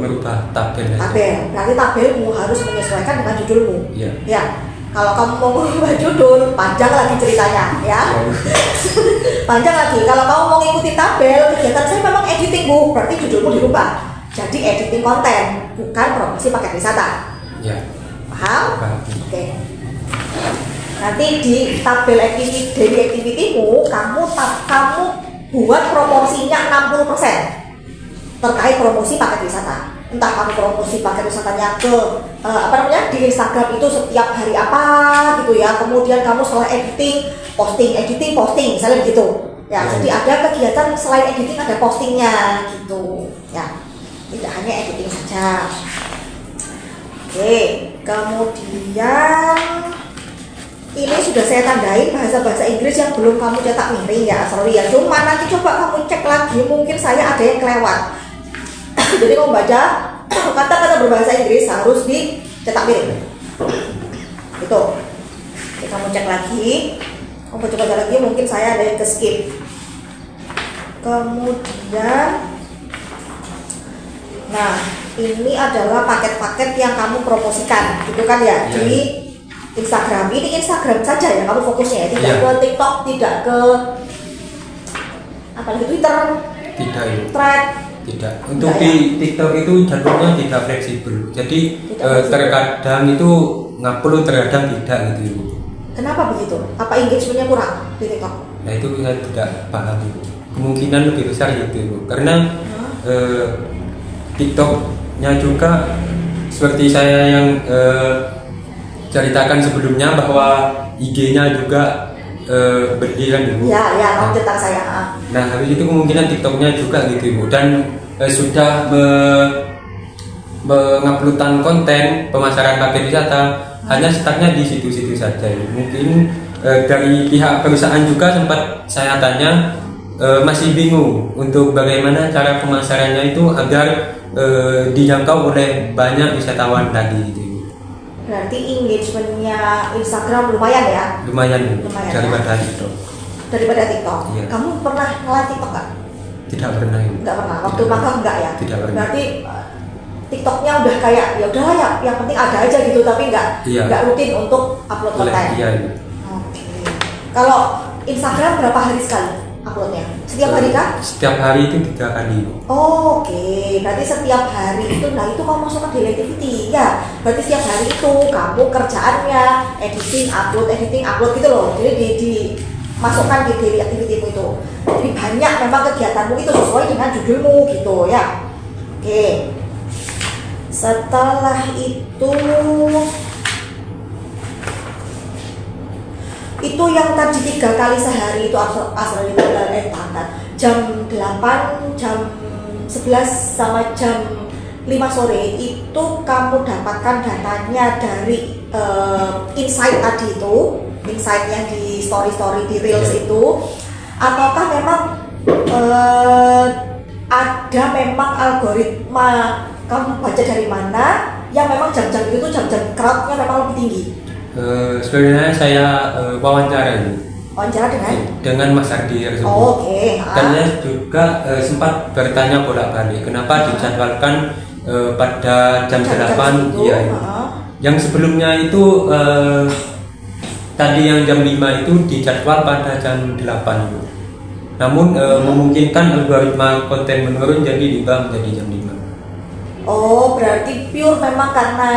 Merubah tabel. Berarti tabelmu harus menyesuaikan dengan judulmu. Iya. Ya, kalau kamu mau merubah judul, panjang lagi ceritanya, ya. Panjang lagi. Kalau kamu mau ngikutin tabel, kegiatan saya memang editing Bu, berarti judulmu dirubah. Jadi editing konten, bukan promosi paket wisata. Ya. Paham? Paham. Oke. Nanti di tabel activity, daily activity-mu, kamu buat promosinya 60%. Terkait promosi paket wisata, entah kamu promosi paket wisatanya ke di Instagram itu setiap hari apa gitu ya, kemudian kamu setelah editing posting misalnya gitu ya. Jadi ada kegiatan selain editing ada postingnya gitu ya, tidak hanya editing saja. Oke, kemudian ini sudah saya tandai bahasa Inggris yang belum kamu cetak miring ya, sorry ya. Cuma nanti coba kamu cek lagi, mungkin saya ada yang kelewat. Jadi kamu baca kata-kata berbahasa Inggris harus dicetak miring. Itu. Jadi kamu cek lagi, kamu coba lagi, mungkin saya ada yang ke skip. Kemudian, nah ini adalah paket-paket yang kamu promosikan, gitu kan ya, di Instagram. Ini Instagram saja ya kamu fokusnya ya, tidak ke TikTok, tidak ke apalagi Twitter, Thread. Tidak. Untuk di TikTok itu jalurnya tidak fleksibel. Jadi terkadang itu ngupload, terkadang tidak gitu Ibu. Kenapa begitu? Apa engagementnya kurang di TikTok? Nah itu saya tidak paham Ibu. Kemungkinan lebih besar gitu Ibu. Karena TikToknya juga seperti saya yang ceritakan sebelumnya bahwa IG-nya juga berdiri Ibu. Ya, kamu cerita saya. Nah habis itu kemungkinan TikToknya juga gitu Ibu, dan sudah menguploadan konten pemasaran paket wisata hanya startnya di situ-situ saja Ibu. Mungkin dari pihak perusahaan juga sempat saya tanya, masih bingung untuk bagaimana cara pemasarannya itu agar dijangkau oleh banyak wisatawan tadi gitu Ibu. Berarti engagementnya Instagram lumayan ya? Lumayan Lumayan, daripada TikTok. daripada TikTok. Iya. Kamu pernah nge-live TikTok nggak? Tidak pernah Ibu. Nggak pernah. Waktu Tidak magang nggak ya? Tidak pernah. Berarti TikToknya udah kayak ya udahlah ya, yang penting ada aja gitu, tapi Iya. nggak rutin untuk upload konten. Iya Ibu. Oke. Kalau Instagram berapa hari sekali uploadnya? Setiap hari kah? Setiap hari itu 3 kali Ibu. Oh, oke, berarti setiap hari itu, nah itu kamu masukkan daily activity ya. Berarti setiap hari itu kamu kerjaannya editing, upload gitu loh. Jadi dimasukkan di daily activity itu. Jadi banyak memang kegiatanmu itu sesuai dengan judulmu gitu ya. Oke. Setelah itu yang tadi 3 kali sehari itu asal itu jam 8, jam 11 sama jam 5 sore itu kamu dapatkan datanya dari insight tadi itu, insight yang di story di reels itu, ataukah memang ada memang algoritma kamu baca dari mana yang memang jam-jam itu tuh jam-jam crowdnya memang lebih tinggi? Sebenarnya saya wawancara ini Wawancara dengan Mas Ardi tersebut. Oh, oke. Dan saya juga sempat bertanya bolak-balik kenapa dijadwalkan pada jam 8 itu, iya. Yang sebelumnya itu tadi yang jam 5 itu dijadwal pada jam 8 itu. Namun memungkinkan algoritma konten menurun jadi diubah menjadi jam 5. Oh, berarti pure memang karena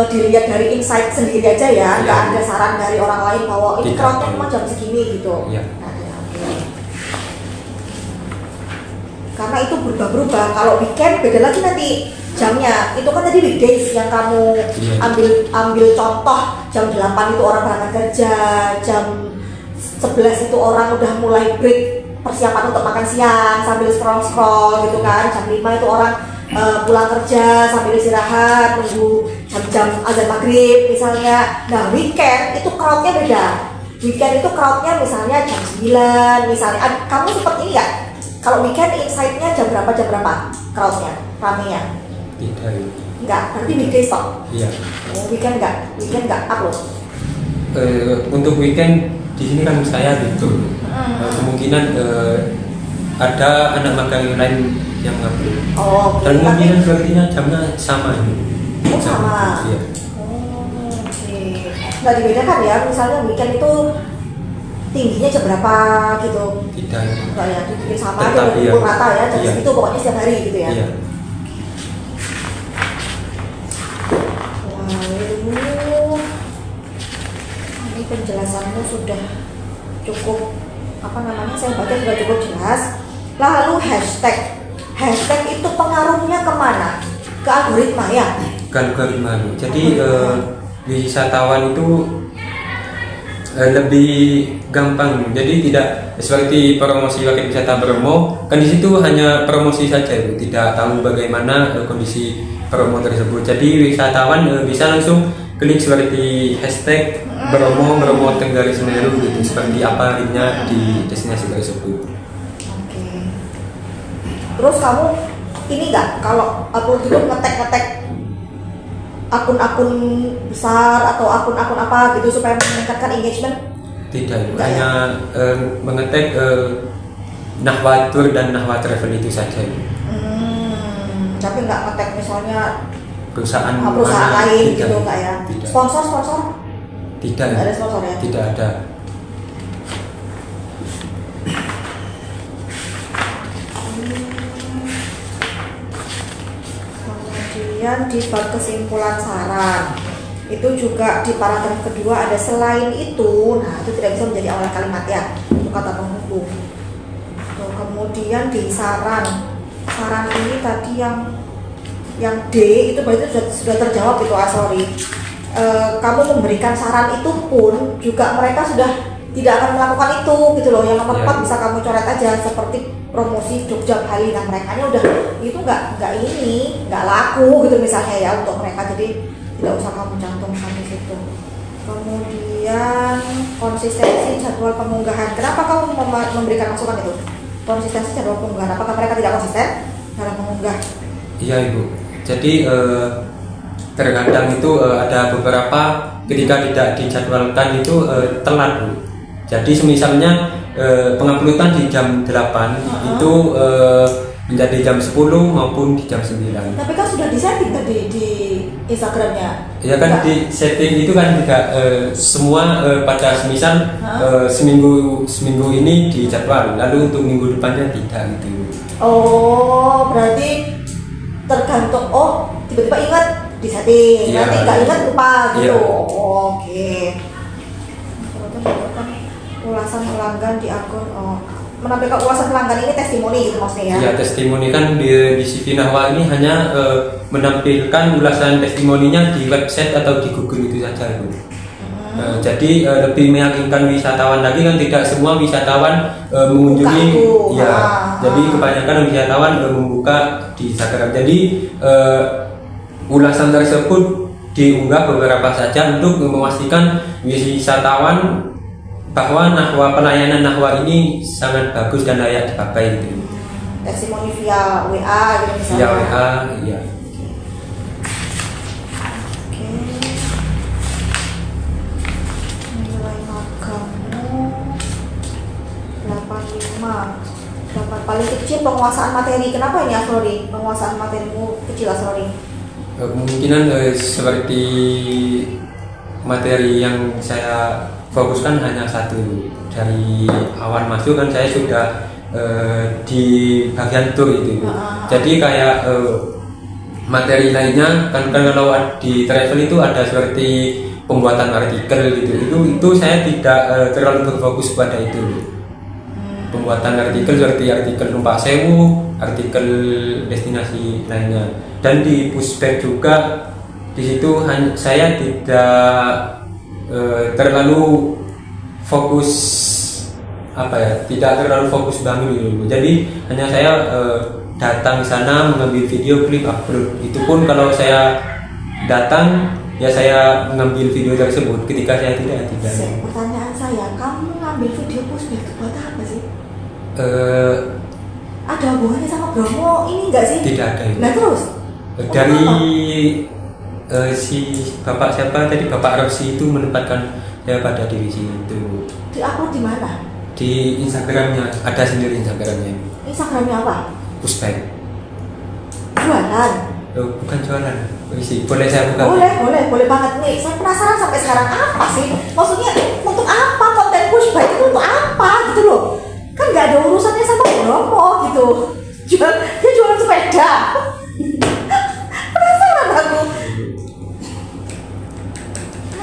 dilihat dari insight sendiri aja ya, nggak ada saran dari orang lain bahwa ini crowdnya memang jam segini gitu. Iya. Karena itu berubah-berubah. Kalau weekend beda lagi nanti jamnya. Itu kan tadi weekdays yang kamu ambil contoh jam 8 itu orang berangkat kerja, jam 11 itu orang udah mulai break persiapan untuk makan siang sambil scroll gitu kan. Jam 5 itu orang pulang kerja sambil istirahat nunggu jam-jam azan maghrib misalnya. Nah weekend itu crowdnya beda. Weekend itu crowdnya misalnya jam 9 misalnya. Kamu seperti ini nggak? Kalau weekend insight-nya jam berapa crowdnya, ramenya? Tidak. Enggak, berarti weekdays toh? Iya. Oh, weekend nggak upload? Untuk weekend di sini kan saya libur. Kemungkinan ada anak magang lain yang ngupload. Oh, oke. Dan kemungkinan berarti jamnya sama ini. Oh, sama. Iya. Oh, oke. Nggak dibedakan ya, misalnya weekend itu tingginya jam berapa gitu? Tidak. Enggak ya, dibikin sama Tetap, aja, iya. pukul rata ya, jam Iya. segitu pokoknya setiap hari gitu ya? Iya. Lalu ini penjelasannya sudah cukup saya baca sudah cukup jelas. Lalu hashtag itu pengaruhnya kemana? Ke algoritma ya? Ke algoritma. Jadi wisatawan itu lebih gampang. Jadi tidak seperti promosi paket wisata Bromo, kan di situ hanya promosi saja, tidak tahu bagaimana kondisi promo tersebut. Jadi wisatawan bisa langsung klik seperti hashtag Bromo Tenggaris Semeru gitu, seperti apa linknya di destinasi tersebut. Oke. Terus kamu ini nggak kalau upload itu ngetek akun-akun besar atau akun-akun apa gitu supaya meningkatkan engagement? Tidak, hanya mengetek Nahwa Tour dan Nahwa Travel itu saja. Tapi nggak ngetek misalnya Perusahaan lain tidak, gitu nggak ya? tidak. Sponsor? Tidak. Nggak ada sponsor ya? Tidak ada. Kemudian di bab kesimpulan saran itu juga di paragraf kedua ada selain itu, nah itu tidak bisa menjadi awal kalimat ya untuk kata penghubung. Tuh, kemudian di saran ini tadi yang D itu berarti sudah terjawab itu sorry. Kamu memberikan saran itu pun juga mereka sudah tidak akan melakukan itu gitu loh. Yang nomor 4 bisa kamu coret aja seperti promosi Jogja Bali. Nah mereka ini udah itu nggak laku gitu misalnya ya untuk mereka, jadi tidak usah kamu cantumkan di situ. Kemudian konsistensi jadwal pengunggahan. Kenapa kamu memberikan masukan itu? Konsistensi jadwal pengunggahan. Apakah mereka tidak konsisten dalam mengunggah? Iya Ibu. Jadi terkadang itu ada beberapa ketika tidak dijadwalkan itu telat Bu. Jadi semisalnya penguploadan di jam 8 itu menjadi jam 10 maupun di jam 9. Tapi kan sudah disetting tadi di Instagramnya. Ya kan di setting itu kan tidak semua pada semisal seminggu ini dijadwal, lalu untuk minggu depannya tidak gitu. Oh, berarti tergantung. Oh, tiba-tiba ingat disetting, Iya. nanti nggak ingat lupa gitu. Iya. Oke. Ulasan pelanggan di akun. Oh, menampilkan ulasan pelanggan ini testimoni gitu maksudnya ya? Ya, testimoni kan di CV Nahwa ini hanya menampilkan ulasan testimoninya di website atau di Google itu saja itu. Jadi lebih meyakinkan wisatawan lagi kan, tidak semua wisatawan mengunjungi Buka, ya. Jadi kebanyakan wisatawan membuka di Instagram. Jadi ulasan tersebut diunggah beberapa saja untuk memastikan wisatawan bahwa Nahwa, pelayanan Nahwa ini sangat bagus dan layak dipakai gitu. Testimoni via WA gitu misalnya. Via WA, iya. Oke. Nilai magangmu 85. Paling kecil penguasaan materi. Kenapa ini Asrori? Penguasaan materimu kecil Asrori? Kemungkinan seperti materi yang saya fokuskan hanya satu. Dari awal masuk kan saya sudah di bagian tour itu. Jadi kayak materi lainnya kan kalau di travel itu ada seperti pembuatan artikel gitu. Itu saya tidak terlalu berfokus pada itu. Pembuatan artikel seperti artikel numpak sewu, artikel destinasi lainnya. Dan di pushback juga di situ saya tidak terlalu fokus tidak terlalu fokus banget dulu. Jadi hanya saya datang ke sana mengambil video klip upload. Itu pun kalau saya datang ya saya mengambil video tersebut. Ketika saya tidak. Pertanyaan saya, kamu ngambil video pushback itu buat apa sih? Ada hubungannya sama Bromo ini enggak sih? Tidak ada. Nah terus? Dari si bapak siapa tadi, Bapak Rosi itu menempatkan saya pada divisi itu. Di upload di mana? Di Instagramnya, ada sendiri Instagramnya. Instagramnya apa? Pushback. Jualan. Bukan jualan. Isi. Boleh saya buka? Boleh banget nih. Saya penasaran sampai sekarang apa sih? Maksudnya untuk apa konten pushback itu untuk apa gitu loh? Kan nggak ada urusannya sama Bromo gitu. Dia jualan sepeda. Penasaran aku.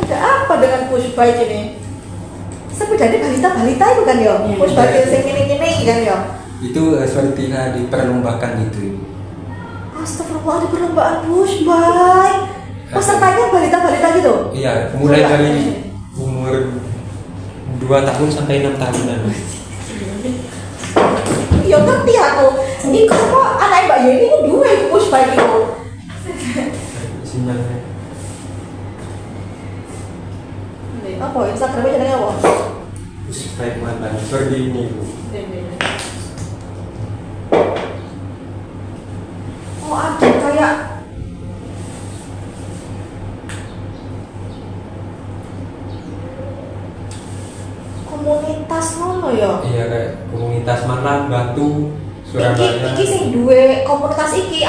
Ada apa dengan pushback ini? Sepedanya balita itu kan ya? Pushback yang ini kan ya? Itu seperti diperlombakan gitu. Astagfirullah, ada perlombaan pushback. Pesertanya balita gitu? Iya, mulai dari umur 2 tahun sampai 6 tahunan. Ya ngerti aku. Ini kok anak Mbak Yeni ini dua pushback itu. Sinyalnya. Apa Instagramnya jenenge apa? Pushback mantan seperti ini Bu. Oh ada kayak komunitas nono ya? Iya, kayak komunitas Malang, Batu, Surabaya. Iki sing duwe komunitas iki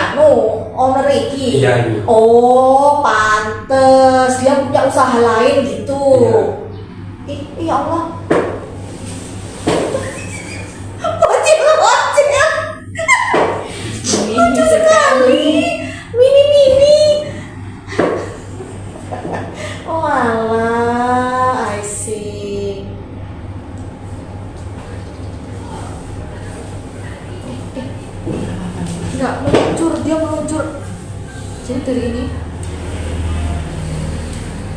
owner iki. Iya. Oh, pantes dia punya usaha lain gitu. Ya Allah. Bocil. Lucu sekali. Mini. Oh alah, I see. Enggak dia meluncur. Jadi dari ini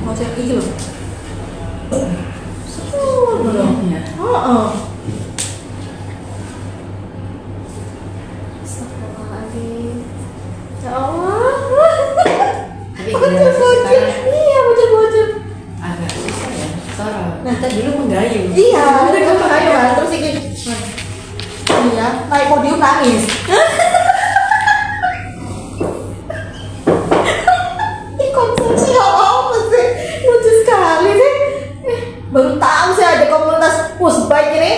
mau saya ini loh. Astagfirullahaladzim. Ya Allah. Tapi generasi sekarang Iya, bocil. agak susah ya. Soalnya nah tadi dulu menggayung. Iya, mereka mengayu kan terus ini. Iya, naik podium nangis. Ini konsepsi apa sih? Lucu sekali sih. Baru tahu sih ada komunitas pushbike ini.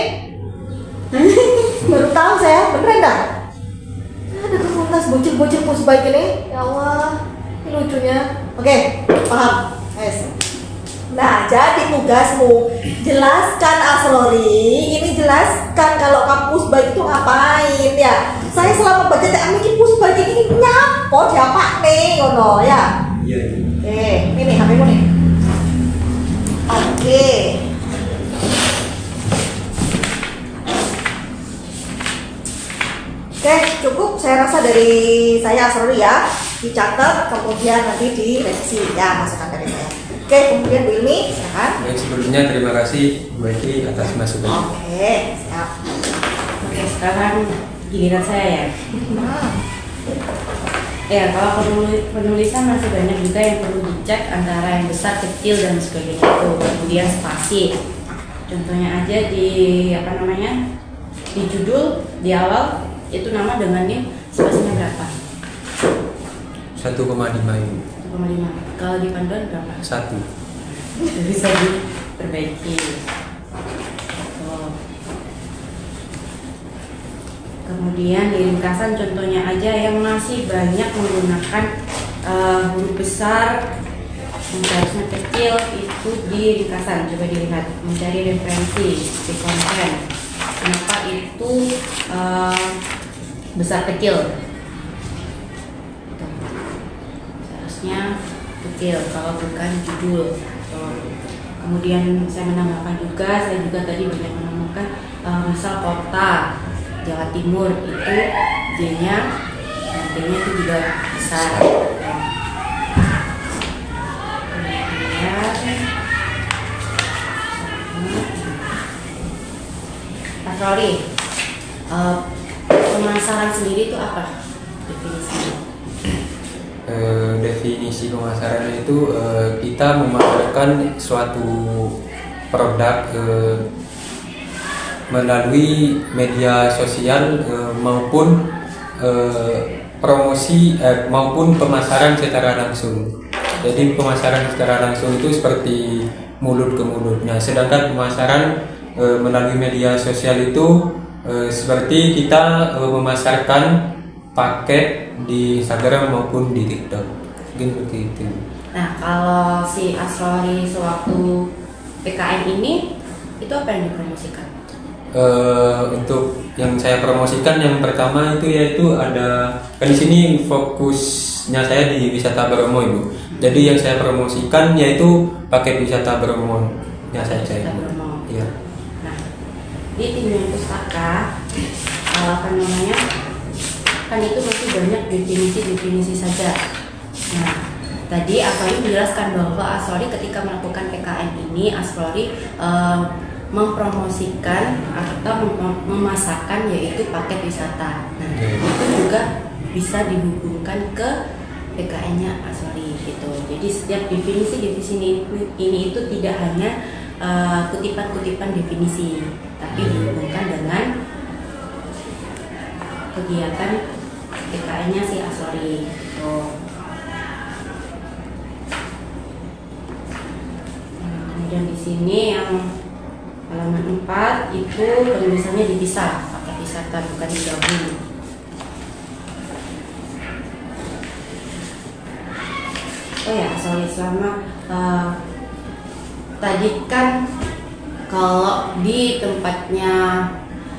baik ini? Ya Allah, ini lucunya. Oke, paham. Yes. Nah, jadi tugasmu jelaskan Asrori. Ini jelaskan kalau kampus baik itu ngapain ya. Saya selama baca tak mikir kampus baik ini nyapa siapa nih, ngono ya. Iya. Oke, ini HP-mu nih. Oke. Oke, cukup saya rasa dari saya Asrori ya. Dicatat, kemudian nanti direvisi ya masukan dari saya. Oke, kemudian Bu Ilmi, silakan. Baik, sebelumnya terima kasih Bu Eki atas masukan. Oke, siap. Oke, sekarang giliran saya ya. Ya, kalau penulisan masih banyak juga yang perlu dicek antara yang besar, kecil dan sebagainya itu. Kemudian spasi. Contohnya aja di di judul di awal itu nama dengannya spasinya berapa? 1,5 ini. 1,5. Kalau di panduan berapa? 1. Bisa diperbaiki. Oh. Kemudian di ringkasan contohnya aja yang masih banyak menggunakan huruf besar yang seharusnya kecil itu di ringkasan. Coba dilihat, mencari referensi di konten. Kenapa itu besar kecil? Seharusnya kecil kalau bukan judul. Kemudian saya menambahkan juga, saya juga tadi banyak menemukan misal kota Jawa Timur itu J-nya D-nya itu juga besar. Pak Roli, pemasaran sendiri itu apa definisinya? Definisi pemasaran itu kita memasarkan suatu produk melalui media sosial maupun promosi maupun pemasaran secara langsung. Jadi pemasaran secara langsung itu seperti mulut ke mulut. Nah, sedangkan pemasaran melalui media sosial itu seperti kita memasarkan paket di Instagram maupun di TikTok, mungkin seperti itu. Nah, kalau si Asrori sewaktu PKN ini itu apa yang dipromosikan? Untuk yang saya promosikan yang pertama itu yaitu ada kan di sini fokusnya saya di wisata Bromo Ibu. Jadi yang saya promosikan yaitu paket wisata Bromo nya saja Ibu. Iya. Nah, di tim pustaka kan itu masih banyak definisi saja. Nah, tadi Asrori menjelaskan bahwa Asrori ketika melakukan PKN ini Asrori mempromosikan atau memasarkan yaitu paket wisata. Nah, itu juga bisa dihubungkan ke PKN-nya Asrori gitu. Jadi setiap definisi ini itu tidak hanya kutipan-kutipan definisi, tapi dihubungkan dengan kegiatan PKN-nya si Asrori. Kemudian di sini yang halaman 4 itu penulisannya dipisah, pakai wisata bukan digabung. Oh ya, sorry, selama tadi kan kalau di tempatnya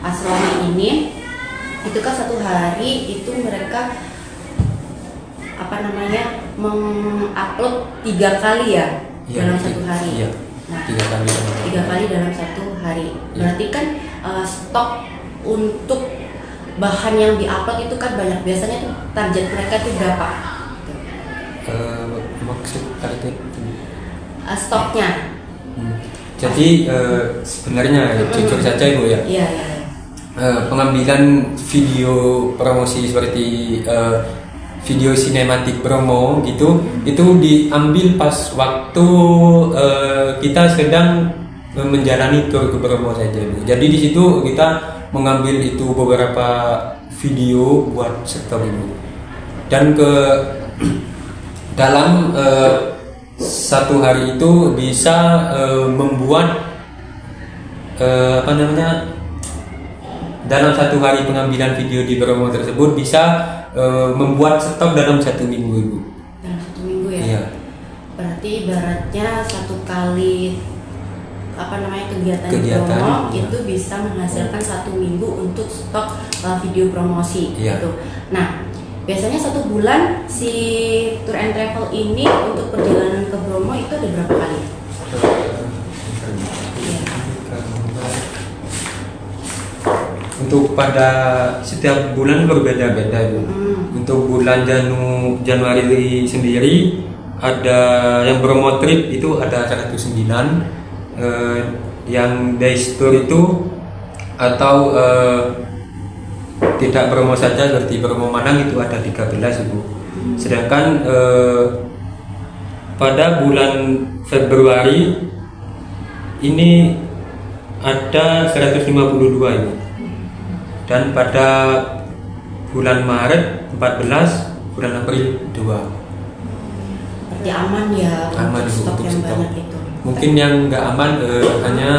Asrori ini itu kan satu hari itu mereka mengupload 3 kali ya, dalam satu hari. Iya. Nah, 3 kali dalam satu hari. Berarti kan stok untuk bahan yang diupload itu kan banyak. Biasanya tuh target mereka itu berapa? Maksud target Stoknya. Jadi sebenarnya jujur saja Ibu ya. Iya. Pengambilan video promosi seperti video sinematik Bromo gitu itu diambil pas waktu kita sedang menjalani tur ke Bromo saja Bu. Jadi di situ kita mengambil itu beberapa video buat stok ini dan ke dalam satu hari itu bisa membuat dalam 1 hari pengambilan video di Bromo tersebut bisa membuat stok dalam 1 minggu Ibu. Dalam 1 minggu ya. Iya. Berarti ibaratnya 1 kali kegiatan di Kegiatan, Bromo iya. itu bisa menghasilkan 1 minggu untuk stok video promosi Iya. gitu. Nah, biasanya 1 bulan si tour and travel ini untuk perjalanan ke Bromo itu ada berapa kali? Iya. Untuk pada setiap bulan berbeda-beda Ibu. Untuk bulan Januari sendiri ada yang Bromo trip itu ada 109, yang days tour itu atau tidak Bromo saja seperti Bromo Manang itu ada 13 Ibu. Sedangkan pada bulan Februari ini ada 152 Ibu. Dan pada bulan Maret 14, bulan April 2. Berarti aman ya Aman, untuk Ibu, stok untuk yang stok. banyak itu. Mungkin yang nggak aman hanya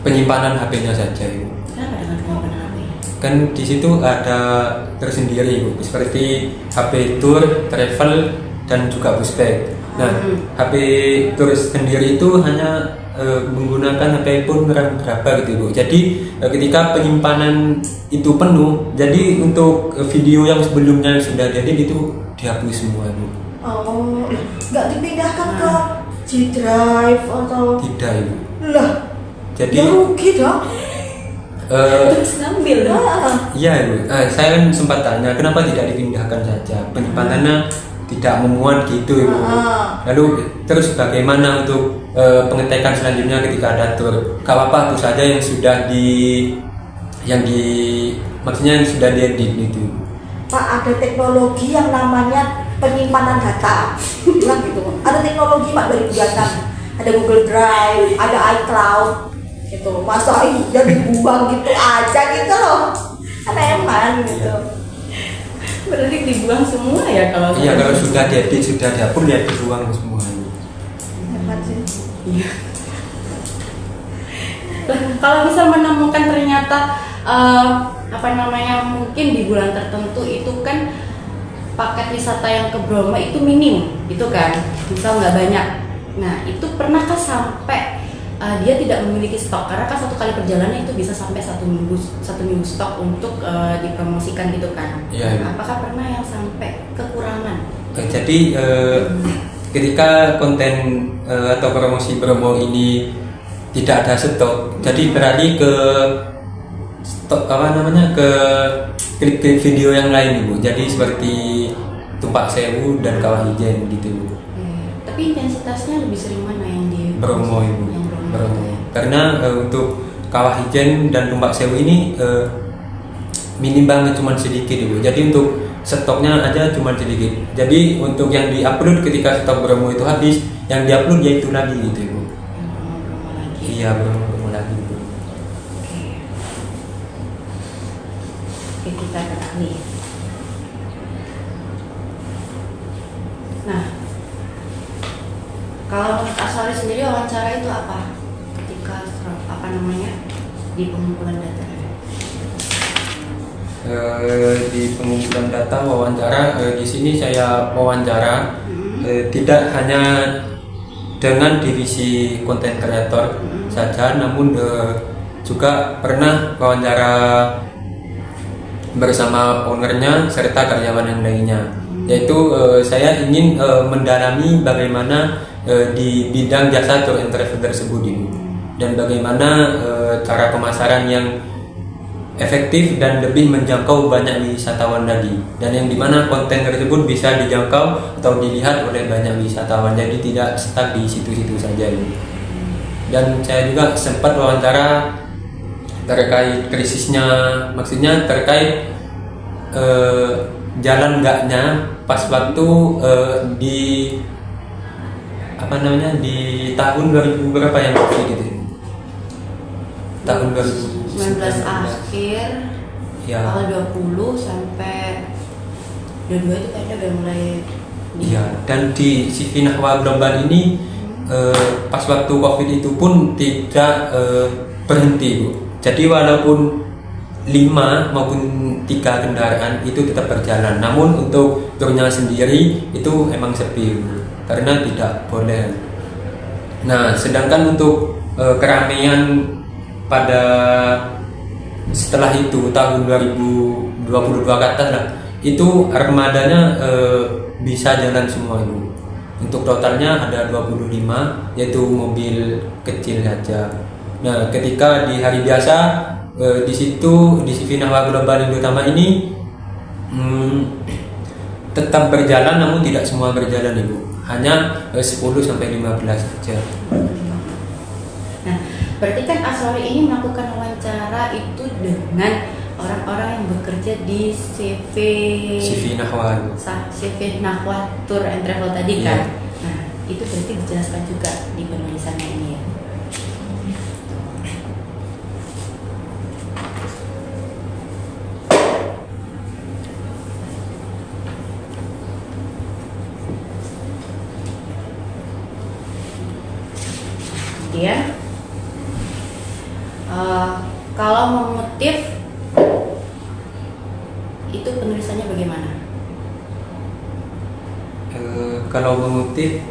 penyimpanan HP-nya saja Ibu. Kenapa dengan penyimpanan HP? Kan di situ ada tersendiri Ibu, seperti HP tour, travel, dan juga buspek. Nah, HP tour sendiri itu hanya menggunakan HP pun berapa gitu Ibu. Jadi ketika penyimpanan itu penuh, jadi untuk video yang sebelumnya yang sudah jadi itu dihapus semua Ibu. Oh, nggak dipindahkan ke G Drive atau Tidak Ibu. lah? Jadi Ya rugi dong. Terus ngambil dong. iya Ibu. Saya kan sempat tanya kenapa tidak dipindahkan saja, penyimpanannya tidak memuat gitu Ibu. Lalu terus bagaimana untuk pengecekan selanjutnya ketika ada tour? Gak apa-apa, itu saja yang sudah maksudnya yang sudah diedit gitu. Pak, ada teknologi yang namanya penyimpanan data. Bilang gitu. Ada teknologi Pak dari buatan. Ada Google Drive, ada iCloud gitu. Masa iya dibuang gitu aja gitu loh. Kan eman gitu. Berarti dibuang semua ya kalau Iya, kalau sudah diedit, sudah dihapus ya dibuang semua. Hebat sih. Iya. Lah, kalau misal menemukan ternyata mungkin di bulan tertentu itu kan paket wisata yang ke Bromo itu minim, itu kan, misal nggak banyak. Nah, itu pernahkah sampai dia tidak memiliki stok? Karena kan 1 kali perjalanan itu bisa sampai 1 minggu stok untuk dipromosikan gitu kan. Iya, iya. Apakah pernah yang sampai kekurangan? Jadi ketika konten atau promosi Bromo ini tidak ada stok, jadi beralih ke stok ke klip-klip video yang lain Ibu. Jadi seperti Tumpak Sewu dan Kawah Ijen gitu Ibu. Tapi intensitasnya lebih sering mana yang di Bromo Ibu. Yang Bromo. Bromo. Karena untuk Kawah Ijen dan Tumpak Sewu ini minim banget, cuma sedikit Ibu. Jadi untuk stoknya aja cuma sedikit. Jadi untuk yang diupload ketika stok Bromo itu habis, yang diupload ya itu lagi gitu Ibu. Yang Bromo lagi. Iya, Bromo lagi Ibu. Oke, kita beralih. Nah, kalau menurut Aswari sendiri wawancara itu apa? Ketika di pengumpulan data? Di pengumpulan data wawancara, di sini saya wawancara tidak hanya dengan divisi konten kreator saja, namun juga pernah wawancara bersama ownernya serta karyawan yang lainnya. Yaitu saya ingin mendalami bagaimana di bidang jasa tour and travel tersebut Ibu, dan bagaimana cara pemasaran yang efektif dan lebih menjangkau banyak wisatawan tadi, dan yang dimana konten tersebut bisa dijangkau atau dilihat oleh banyak wisatawan, jadi tidak stuck di situ-situ saja Ibu. Dan saya juga sempat wawancara terkait krisisnya, maksudnya terkait jalan enggaknya pas waktu di di tahun 2000 berapa yang COVID gitu, tahun 19 akhir ya. awal 20 sampai 22 itu kayaknya udah mulai Iya, dan di CV Nahwa Global ini pas waktu COVID itu pun tidak berhenti Bu. Jadi walaupun 5 maupun 3 kendaraan itu tetap berjalan, namun untuk turnya sendiri itu emang sepi karena tidak boleh. Nah, sedangkan untuk keramaian pada setelah itu tahun 2022 ke atas lah, itu armadanya bisa jalan semua itu. Untuk totalnya ada 25, yaitu mobil kecil saja. Nah, ketika di hari biasa di situ di CV Nahwa Global Indo Utama ini tetap berjalan, namun tidak semua berjalan Ibu, hanya 10 sampai 15 saja. Nah, berarti kan Asrori ini melakukan wawancara itu dengan orang-orang yang bekerja di CV Nahwa. CV Nahwa Tour and Travel tadi kan. Nah, itu berarti dijelaskan juga di penulisannya ini ya. Kemudian kalau mengutip itu penulisannya bagaimana? Kalau mengutip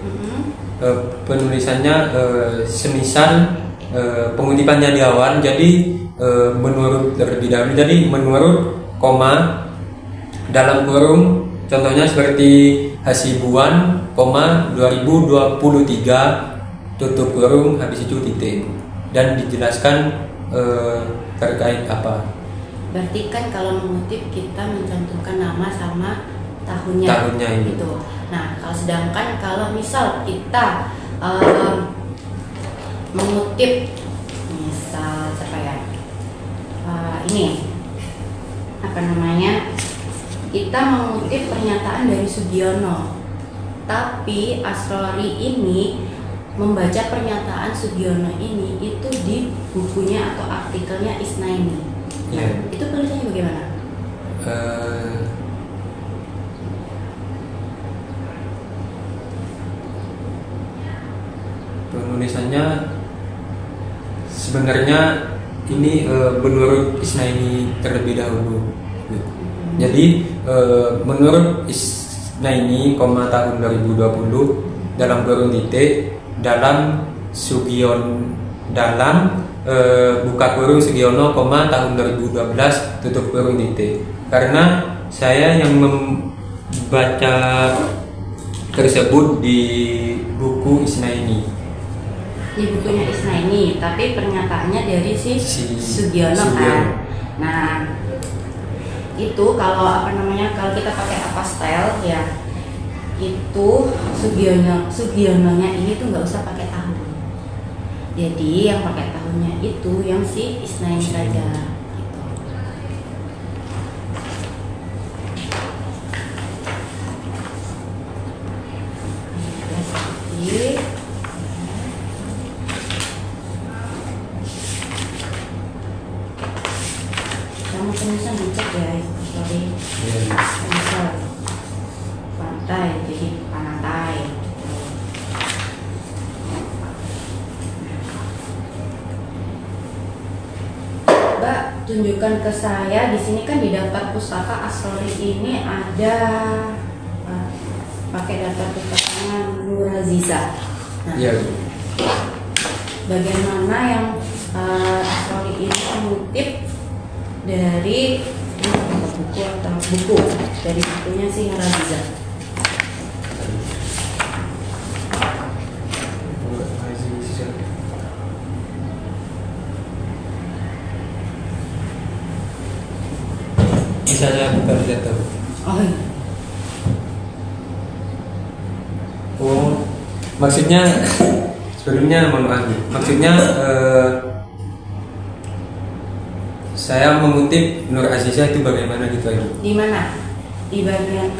penulisannya semisal pengutipannya di awal, jadi menurut terlebih dahulu, jadi menurut koma dalam kurung, contohnya seperti Hasibuan, koma 2023 tutup kurung, habis itu titik, dan dijelaskan terkait apa. Berarti kan kalau mengutip kita mencantumkan nama sama tahunnya ini. Gitu. Nah, sedangkan kalau misal kita mengutip, misal siapa ya, ini apa namanya, kita mengutip pernyataan dari Sugiono, tapi Asrori ini membaca pernyataan Sugiono ini itu di bukunya atau artikelnya Isnaini. Nah, itu penulisannya bagaimana? Penulisannya sebenarnya ini menurut Isnaini terlebih dahulu. Jadi menurut Isnaini, tahun 2020 dalam kurung titik dalam Sugion dalam buka kurung Sugiono, tahun 2012 tutup kurung titik. Karena saya yang membaca tersebut di buku Isnaini. Di bukunya Isnaini, tapi pernyataannya dari si Sugiono kan. Nah, itu kalau kalau kita pakai apa style ya, itu Sugiononya ini tuh nggak usah pakai tahun. Jadi yang pakai tahunnya itu yang si Isnaini saja. Gitu. Kamu penulisan dicek ya, sorry. Misal pantai, jadi pantai. Mbak, tunjukkan ke saya di sini kan di daftar pustaka Asrori ini ada pakai daftar pustakanya Nur Aziza. Nah, bagian mana yang Asrori ini mengutip dari buku atau buku dari bukunya si Nur Aziza? Bisa saya buka data. Oh, iya. Oh, maksudnya sebelumnya mohon maaf. Maksudnya saya mengutip Nur Aziza itu bagaimana gitu aja? Di mana? Di bagian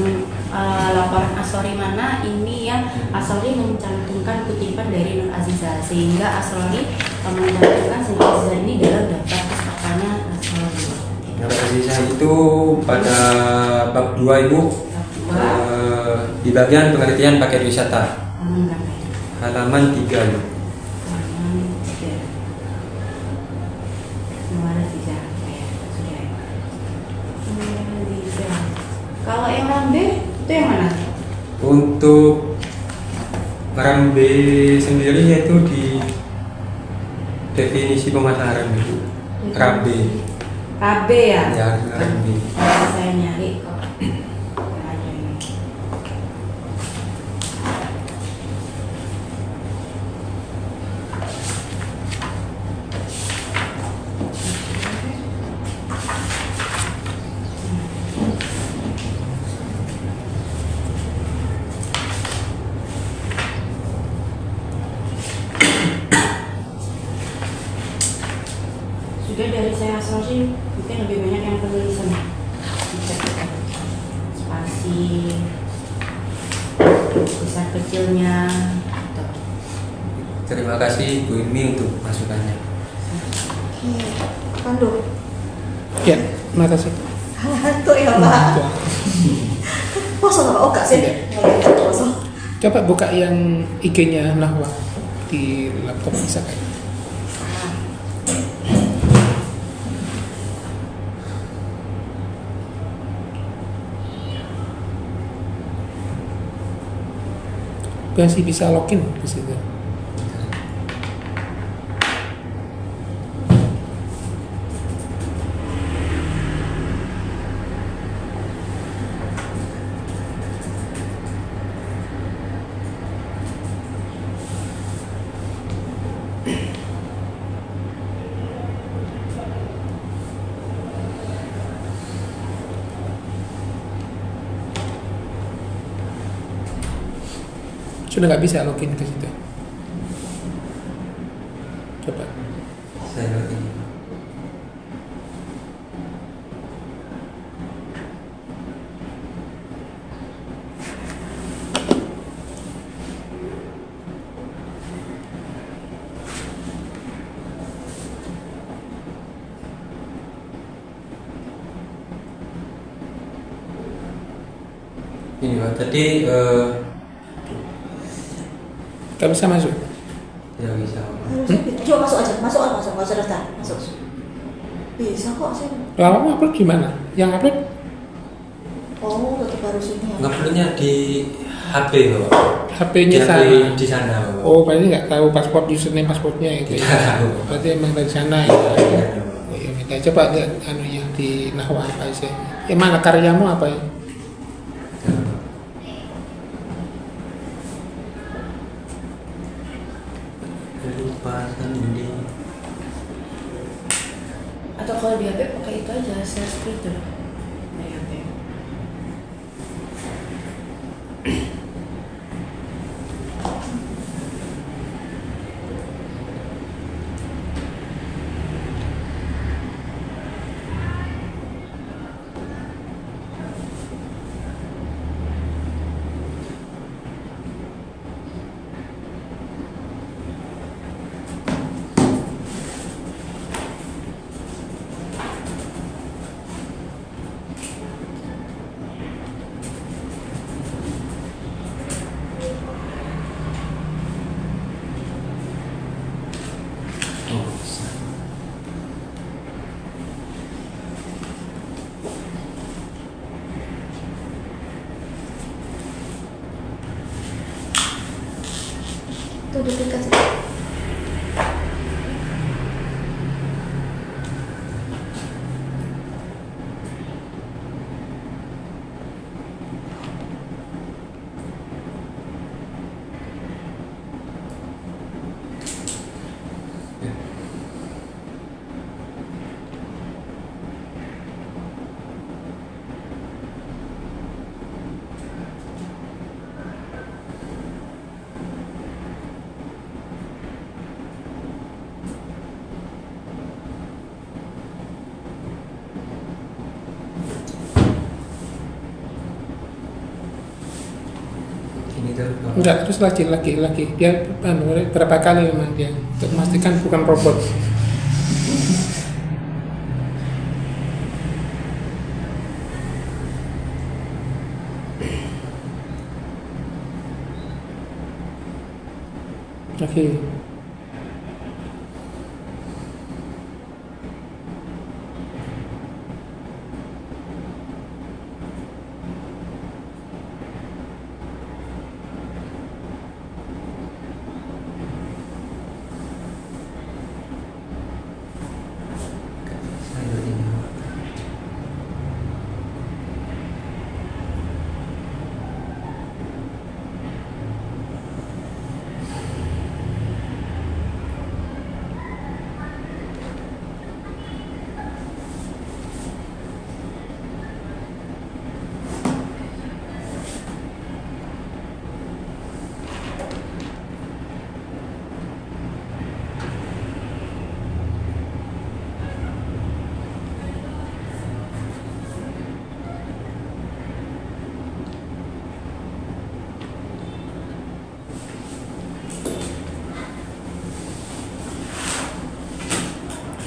laporan Asrori mana ini yang Asrori mencantumkan kutipan dari Nur Aziza, sehingga Asrori mencantumkan si Nur Aziza ini dalam daftar pustakanya Asrori. Nur Aziza itu pada bab 2 Ibu, di bagian pengertian paket wisata, halaman 3 Ibu. Halaman 3. Nur Kalau yang rambe itu yang mana? Untuk rambe sendiri yaitu di definisi pemasaran itu rambe. Rabe ya? Ya, rambe. Saya nyari kok. Nggak ada ini. Sudah dari saya asal sih mungkin lebih banyak yang penulisan dicek spasi besar kecilnya gitu. Terima kasih Bu Ilmi untuk masukannya. Oke, Pandu. Ya, terima kasih. Hantu ya Pak. Poso nggak? Oh kak sih. Poso. Coba buka yang IG-nya Nahwa di laptop bisa kan? Masih bisa login di situ. Sudah nggak bisa login ke situ. Coba. Saya login. Ini Pak, tadi Nggak bisa masuk. tidak bisa. Harusnya bisa. Coba masuk aja, masuk nggak usah daftar, masuk. Bisa kok sih. Lalu kamu upload gimana? Yang upload Oh, tetap harus ini ya. Nguploadnya di HP Bapak. HP-nya Di HP sana. di sana Bapak. Oh, berarti nggak tahu paspor username pasportnya itu. Tidak Ya. tahu. Berarti emang dari sana ya. Iya, Oh, ya, kita coba lihat anu yang di Nahwa apa sih? Yang mana karyamu apa ya? Lupa sandi. Atau kalau di HP pakai itu aja share screen tuh dari HP. Oh, bisa. Tuh duplikasi. Ini tuh Bapak. Enggak, terus lagi dia anu, berapa kali memang dia untuk memastikan bukan robot. Oke.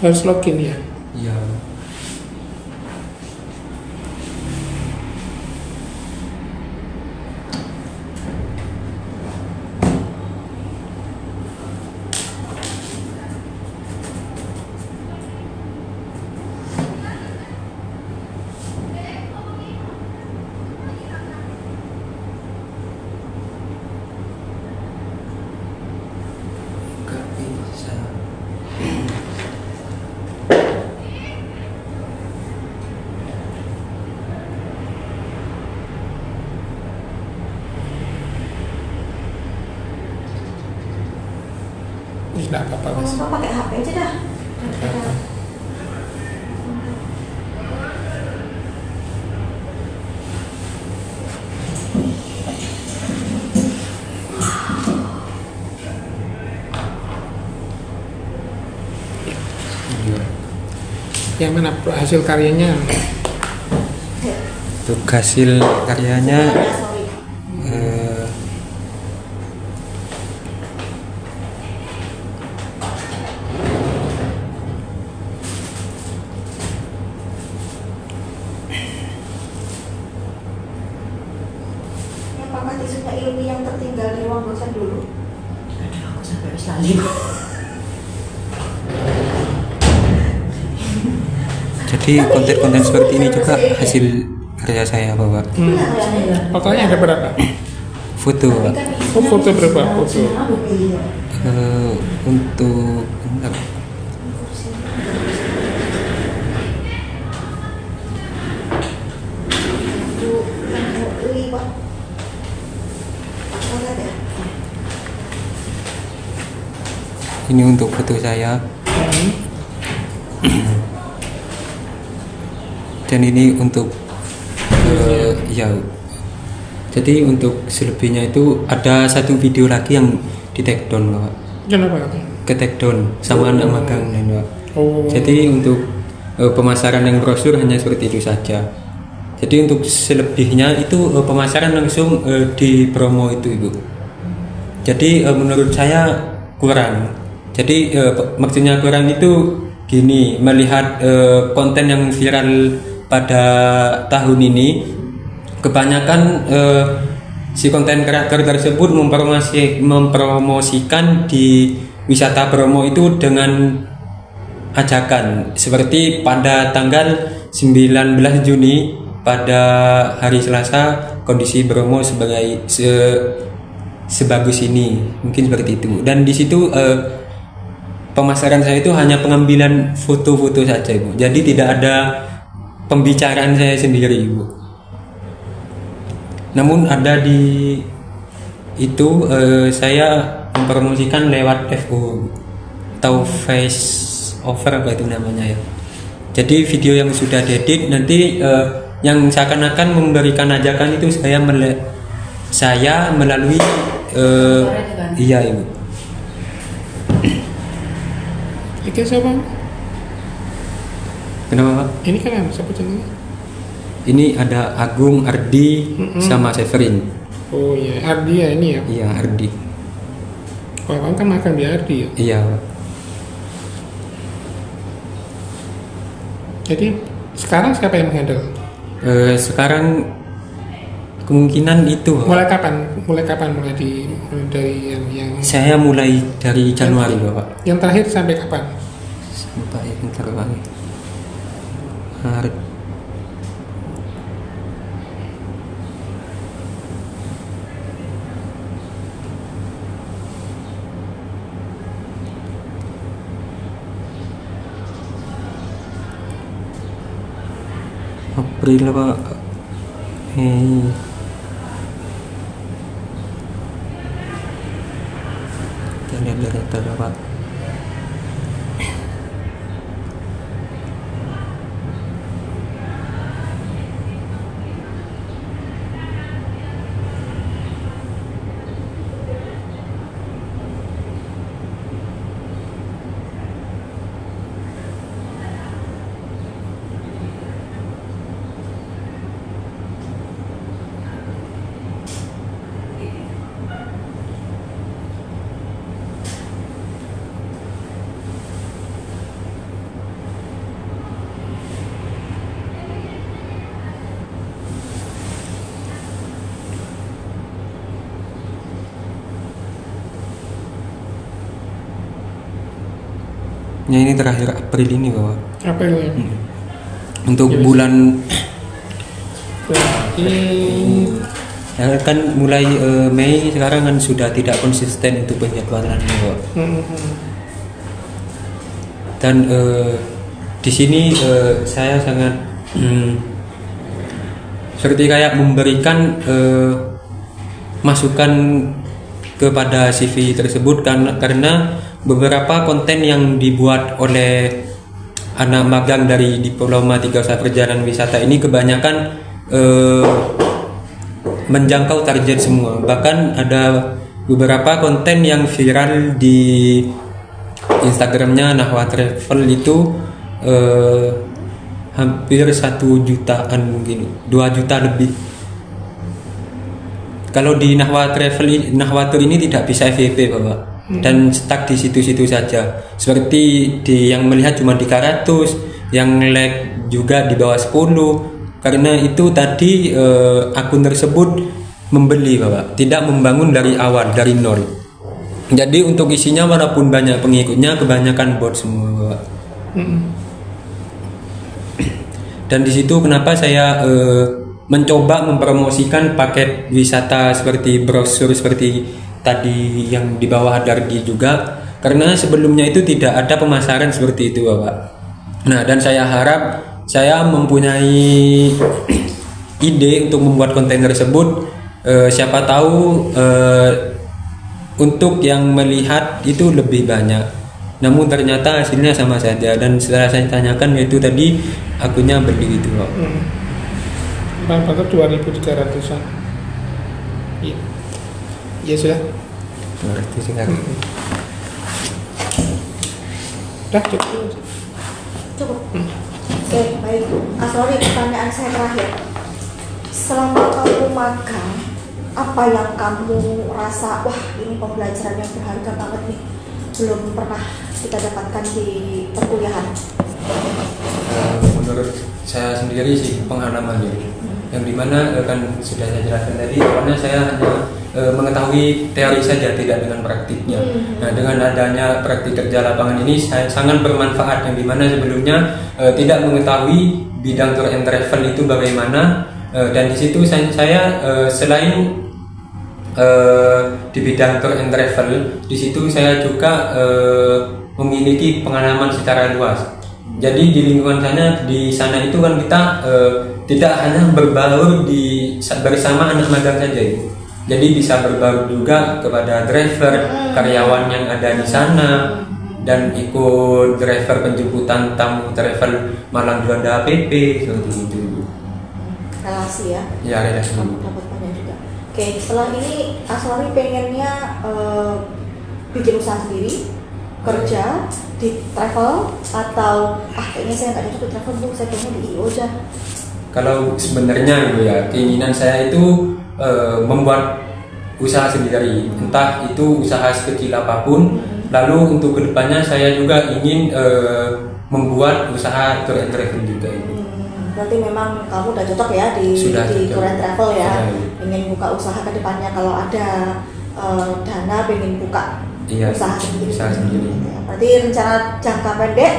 Harus login ya. Iya. Gak bisa. Tidak apa-apa Kalau mas. mau pakai HP aja dah. Yang mana hasil karyanya? Untuk hasil karyanya Sorry. eh, Apakah tisunya Ilmi yang tertinggal di ruang dosen dulu? Aduh, aku sampai harus lali. jadi konten-konten seperti ini juga hasil karya saya Bapak. Fotonya ada berapa? Foto Pak. Oh, foto berapa? Foto. Untuk bentar. Ini untuk foto saya. Dan ini untuk ya. Jadi untuk selebihnya itu ada satu video lagi yang di take down Pak. Kenapa? Ke take down sama anak magang lain Pak. Oh. Jadi untuk pemasaran yang brosur hanya seperti itu saja. Jadi untuk selebihnya itu pemasaran langsung di promo itu Ibu. Jadi menurut saya kurang. Jadi maksudnya kurang itu gini, melihat konten yang viral pada tahun ini, kebanyakan si konten kreator tersebut mempromosikan di wisata Bromo itu dengan ajakan seperti pada tanggal 19 Juni pada hari Selasa kondisi Bromo sebagus ini, mungkin seperti itu. Dan di situ pemasaran saya itu hanya pengambilan foto-foto saja Ibu. Jadi tidak ada pembicaraan saya sendiri Ibu. Namun ada di itu saya mempromosikan lewat FO atau face over apa itu namanya ya. Jadi video yang sudah diedit nanti yang seakan-akan memberikan ajakan itu saya melalui iya Ibu. Ini siapa? Kenapa Pak? Ini kan siapa channelnya? Ini ada Agung, Ardi, sama Severin. Oh iya, Ardi ya ini ya. Iya Ardi. Kalau kan makan di Ardi ya. Iya Pak. Jadi sekarang siapa yang menghandle? Sekarang kemungkinan itu Pak. Mulai kapan? Mulai dari yang Saya mulai dari Januari Bapak. yang terakhir sampai kapan? Sampai yang terakhir. Maret. April Pak. Kita lihat data Pak. masuknya ini terakhir April ini Bapak. Apa itu? Untuk Yes. bulan Berarti ya kan mulai Mei sekarang kan sudah tidak konsisten untuk penjadwalannya Bapak. Dan di sini saya sangat seperti kayak memberikan masukan kepada CV tersebut karena beberapa konten yang dibuat oleh anak magang dari Diploma 3 Usaha Perjalanan Wisata ini kebanyakan menjangkau target semua. Bahkan ada beberapa konten yang viral di Instagramnya Nahwa Travel itu hampir 1 jutaan mungkin 2 juta lebih. Kalau di Nahwa Travel Nahwa Tour ini tidak bisa FYP Bapak, dan stuck di situ-situ saja. Seperti yang melihat cuma 300, yang like juga di bawah 10. Karena itu tadi akun tersebut membeli Bapak, tidak membangun dari awal, dari nol. Jadi untuk isinya walaupun banyak pengikutnya kebanyakan bot semua Bapak. Dan di situ kenapa saya mencoba mempromosikan paket wisata seperti brosur seperti tadi yang di bawah Dardi juga, karena sebelumnya itu tidak ada pemasaran seperti itu Bapak. Nah, dan saya harap saya mempunyai ide untuk membuat konten tersebut, siapa tahu untuk yang melihat itu lebih banyak. Namun ternyata hasilnya sama saja, dan setelah saya tanyakan yaitu tadi akunnya beli gitu Pak. Bapak 2.300-an. Iya. Ya sudah. 200 sekarang. Udah cukup. Cukup. Oke, baik. Sorry, pertanyaan saya terakhir. Selama kamu magang, apa yang kamu rasa, wah ini pembelajaran yang berharga banget nih, belum pernah kita dapatkan di perkuliahan? Menurut saya sendiri sih pengalaman yang dimana kan sudah saya jelaskan tadi, awalnya saya hanya mengetahui teori saja, tidak dengan praktiknya. Nah, dengan adanya praktik kerja lapangan ini saya sangat bermanfaat, yang dimana sebelumnya tidak mengetahui bidang tour and travel itu bagaimana, dan di situ saya selain di bidang tour and travel, di situ saya juga memiliki pengalaman secara luas. Jadi di lingkungan di sana itu kan kita tidak hanya berbaur bersama anak magang saja itu. Jadi bisa berbaur juga kepada driver, karyawan yang ada di sana, dan ikut driver penjemputan tamu travel Malang Juanda APP seperti itu. Relasi ya? Ya, relasi. Dapat banyak juga. Oke, setelah ini Aswari pengennya bikin usaha sendiri, kerja di travel, atau kayaknya saya nggak cocok di travel Bu, saya pengen di IO aja. Kalau sebenarnya ya keinginan saya itu membuat usaha sendiri, entah itu usaha sekecil apapun. Lalu untuk kedepannya saya juga ingin membuat usaha tour and travel juga ini. Berarti memang kamu udah cocok ya di tour and travel ya. Ingin buka usaha ke depannya kalau ada dana, pengen buka usaha sendiri. Ya, berarti rencana jangka pendek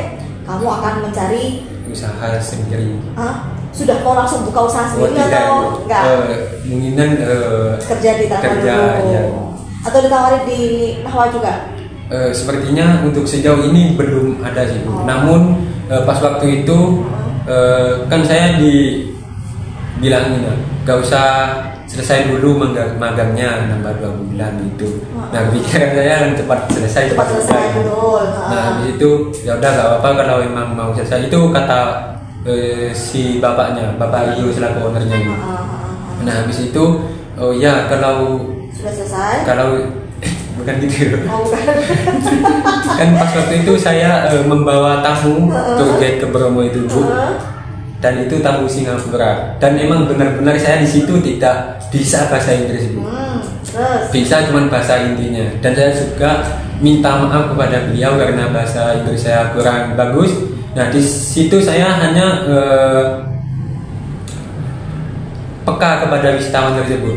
kamu akan mencari usaha sendiri. Sudah mau langsung buka usaha sendiri atau enggak? Kemungkinan kerja di travel kerja, dulu. ya. Atau ditawarin di Nahwa juga? Sepertinya untuk sejauh ini belum ada sih Bu. Namun pas waktu itu kan saya dibilangin gak usah selesai dulu magangnya, nambah 2 bulan gitu. Nah, pikiran saya cepat selesai dulu. Nah, habis itu ya udah gak apa-apa kalau memang mau selesai, itu kata si bapaknya, Bapak Iyo selaku ownernya ini. Nah, habis itu ya kalau sudah selesai, kalau bukan gitu. Bukan. Kan pas waktu itu saya membawa tamu tour guide ke Bromo itu Bu. Dan itu tamu Singapura, dan memang benar-benar saya di situ tidak bisa bahasa Inggris Bu. Bisa cuman bahasa intinya, dan saya juga minta maaf kepada beliau karena bahasa Inggris saya kurang bagus. Nah, di situ saya hanya peka kepada wisatawan tersebut.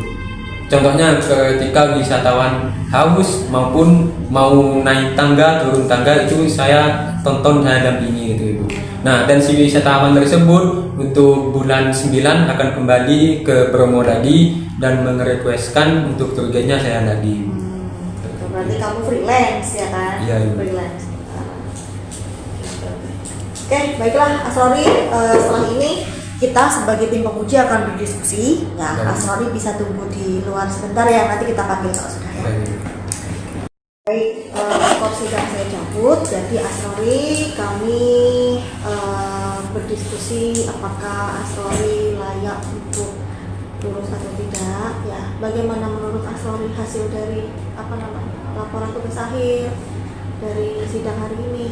contohnya ketika wisatawan haus maupun mau naik tangga turun tangga itu saya tonton, saya dampingi gitu Ibu. Nah, dan si wisatawan tersebut untuk bulan 9 akan kembali ke Bromo lagi dan merequestkan untuk tour guide-nya saya lagi. Berarti kamu freelance ya kan? Iya, iya. Freelance. Oke, baiklah Asrori, setelah ini kita sebagai tim pemuji akan berdiskusi. Ya, Baik. Asrori bisa tunggu di luar sebentar ya, nanti kita panggil kalau sudah ya. Baik, skor sudah saya cabut. Jadi Asrori, kami berdiskusi apakah Asrori layak untuk lulus atau tidak. Ya, bagaimana menurut Asrori hasil dari laporan tugas akhir dari sidang hari ini?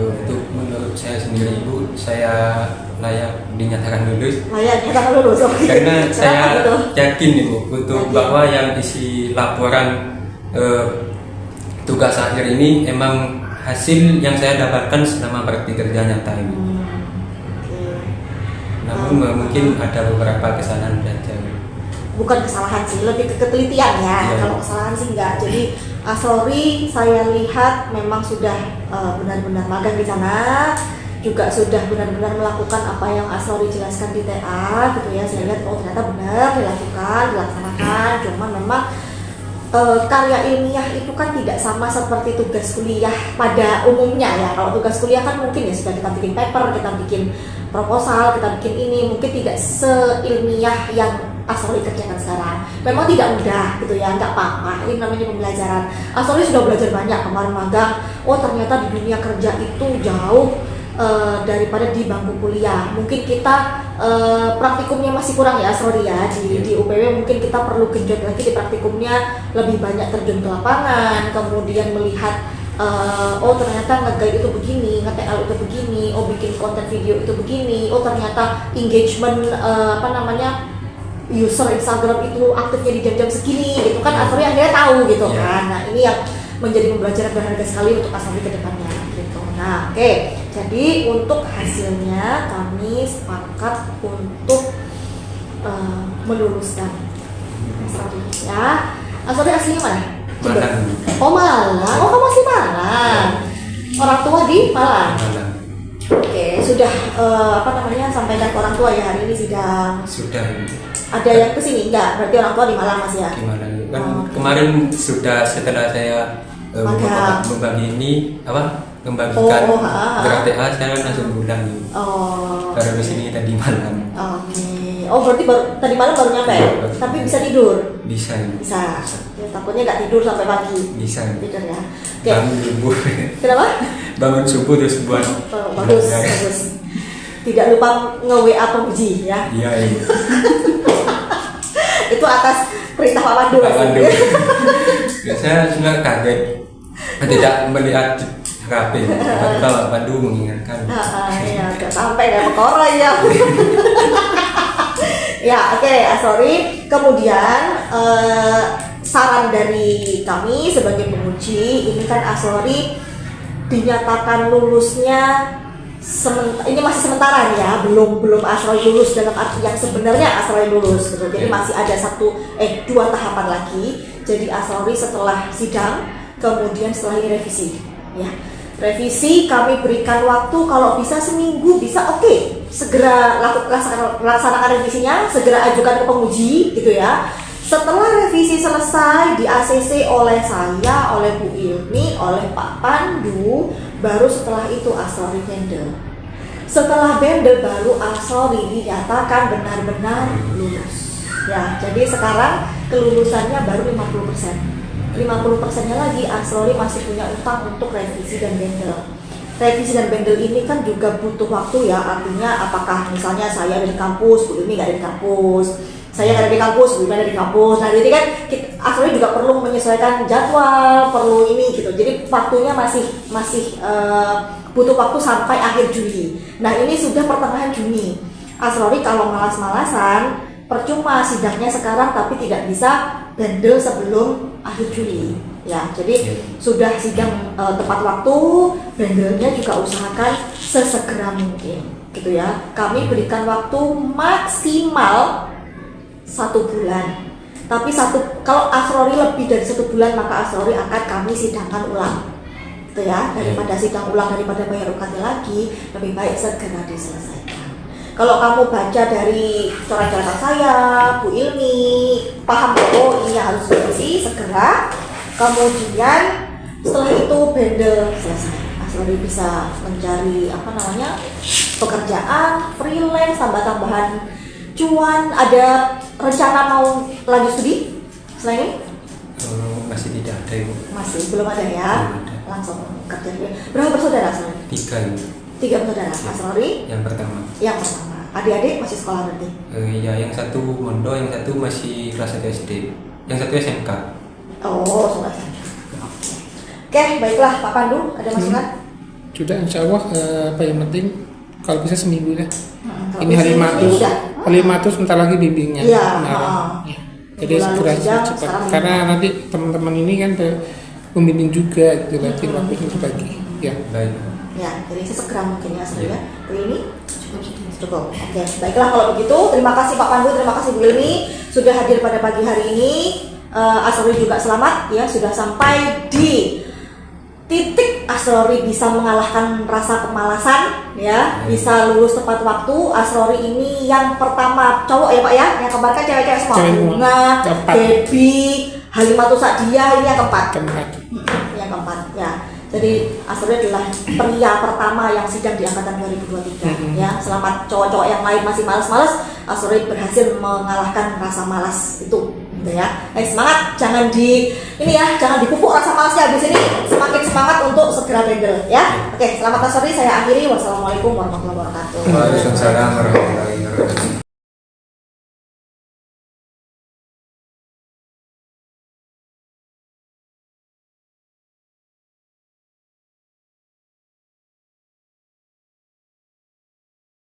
Untuk menurut saya sendiri Ibu, saya layak dinyatakan lulus. Layak kita lulus, oke. Karena Kenapa saya gitu? yakin Ibu untuk Yakin. bahwa yang isi laporan tugas akhir ini emang hasil yang saya dapatkan selama praktik kerja nyata Ibu. Oke. Namun mungkin ada beberapa kesalahan saja. Bukan kesalahan sih, lebih ke ketelitian ya. Iya. Kalau kesalahan sih enggak. Jadi Asrori saya lihat memang sudah benar-benar magang di sana, juga sudah benar-benar melakukan apa yang Asrori jelaskan di TA gitu ya. Saya lihat oh ternyata benar dilaksanakan. Cuman memang karya ilmiah itu kan tidak sama seperti tugas kuliah pada umumnya ya. Kalau tugas kuliah kan mungkin ya sudah kita bikin paper, kita bikin proposal, kita bikin ini, mungkin tidak seilmiah yang Asrori kerjakan sekarang. Memang tidak mudah gitu ya, nggak apa-apa. Ini namanya pembelajaran. Asrori sudah belajar banyak kemarin magang. Oh ternyata di dunia kerja itu jauh daripada di bangku kuliah. Mungkin kita praktikumnya masih kurang ya Asrori ya di UPW. Mungkin kita perlu genjot lagi di praktikumnya, lebih banyak terjun ke lapangan, kemudian melihat oh ternyata nge-guide itu begini, nge-TL itu begini, oh bikin konten video itu begini, oh ternyata engagement user Instagram itu aktifnya di jam-jam segini gitu kan. Asrori akhirnya tahu gitu kan. Nah ini yang menjadi pembelajaran berharga sekali untuk Asrori ke depannya gitu. Nah oke, jadi untuk hasilnya kami sepakat untuk meluluskan Asrori ya. Asrori aslinya mana? Malang. Oh Malang, oh kamu masih Malang. Orang tua di Malang. Malang. Oke, sudah sampaikan ke orang tua ya hari ini sidang. Sudah Ibu. Ada yang kesini enggak? Berarti orang tua di Malang Mas ya? Di Malang Ibu. Kan Oh. kemarin sudah setelah saya Magang. membagi ini membagikan Oh, ha. gerak TA saya langsung pulang Ibu. Oh. Baru di sini tadi malam. Oke. Oh berarti tadi malam baru nyampe? Iya, baru. Tapi bisa tidur? Bisa Ibu. Bisa. Ya, takutnya nggak tidur sampai pagi. Bisa Ibu. Tidur ya. Oke. Bangun subuh. Kenapa? Bangun subuh terus buat Oh, bagus, belajar. bagus. Tidak lupa nge-WA pemuji ya. Iya Ibu. Itu atas perintah Pak Pandu. Pak Pandu. Saya juga kaget tidak melihat HP. Tiba-tiba Pak Pandu mengingatkan. Ya, udah sampai nggak perkara ya. Ya, oke, sorry. Kemudian saran dari kami sebagai penguji, ini kan Asrori dinyatakan lulusnya ini masih sementara nih ya, belum Asrori lulus dalam arti yang sebenarnya Asrori lulus gitu. Jadi masih ada dua tahapan lagi. Jadi Asrori setelah sidang, kemudian setelah ini revisi, ya. Revisi kami berikan waktu kalau bisa seminggu, bisa oke. Segera laksanakan revisinya, segera ajukan ke penguji gitu ya. Setelah revisi selesai di ACC oleh saya, oleh Bu Ilmi, oleh Pak Pandu, baru setelah itu Asrori bandel. Setelah bandel baru Asrori dinyatakan benar-benar lulus. Ya, jadi sekarang kelulusannya baru 50%. 50%-nya lagi Asrori masih punya utang untuk revisi dan bandel. Revisi dan bandel ini kan juga butuh waktu ya, artinya apakah misalnya saya ada di kampus, Bu Ilmi nggak ada di kampus, saya nggak ada di kampus, Bu Ilmi ada di kampus. Nah jadi kan Asrori juga perlu menyesuaikan jadwal, perlu ini gitu. Jadi waktunya masih butuh waktu sampai akhir Juli. Nah ini sudah pertengahan Juni. Asrori kalau malas-malasan percuma sidangnya sekarang tapi tidak bisa bandel sebelum akhir Juli ya. Jadi sudah sidang tepat waktu, bandelnya juga usahakan sesegera mungkin gitu ya. Kami berikan waktu maksimal 1 bulan. Tapi kalau Asrori lebih dari 1 bulan maka Asrori akan kami sidangkan ulang. Gitu ya, daripada sidang ulang, daripada bayar UKT lagi, lebih baik segera diselesaikan. Kalau kamu baca dari coret-coretan saya, Bu Ilmi, paham oh ini harus direvisi segera. Kemudian setelah itu bendel selesai. Asrori bisa mencari pekerjaan, freelance, tambah-tambahan cuan. Ada rencana mau lanjut studi selain ini? Masih tidak ada Ibu. Masih belum ada ya. Belum ada. Langsung kerja. Berapa bersaudara Asrori? 3 Ibu. 3 bersaudara. Asrori Yang pertama. yang pertama. Adik-adik masih sekolah berarti? Ya, yang satu mondok, yang satu masih kelas 1 SD, yang satu SMK. Oh, sudah saja. Oke, baiklah Pak Pandu, ada masukan? Sudah insya Allah apa yang penting kalau bisa seminggu ya. Kalau Ini hari bisa, Matus, sudah. hari Matus sebentar lagi bimbingnya. Iya, Kemarin. Ya. Jadi Minggu lalu segera sidang, cepat. sekarang Karena minggu. nanti teman-teman ini kan pembimbing juga gitu lagi waktunya dibagi. Ya. Baik. Ya, jadi sesegera mungkin ya Asrori ya. Bu Ilmi? Cukup. Oke, baiklah kalau begitu. Terima kasih Pak Pandu, terima kasih Bu Ilmi sudah hadir pada pagi hari ini. Asrori juga selamat ya, sudah sampai di titik Asrori bisa mengalahkan rasa kemalasan ya, bisa lulus tepat waktu. Asrori ini yang pertama cowok ya Pak ya, yang kembar kan cewek-cewek semua. Cewek semua. Bunga, Keempat. Debbie, Halimatus Sa'diyah, ini yang keempat. Keempat. Yang keempat ya. Jadi Asrori adalah pria pertama yang sidang di angkatan 2023 ya. Selamat cowok-cowok yang lain masih malas-malas, Asrori berhasil mengalahkan rasa malas itu gitu ya. Semangat, jangan jangan dipupuk rasa malasnya habis ini, semakin semangat untuk segera bendel ya. Oke, selamat Asrori, saya akhiri. Wassalamualaikum warahmatullahi wabarakatuh. Waalaikumsalam warahmatullahi wabarakatuh.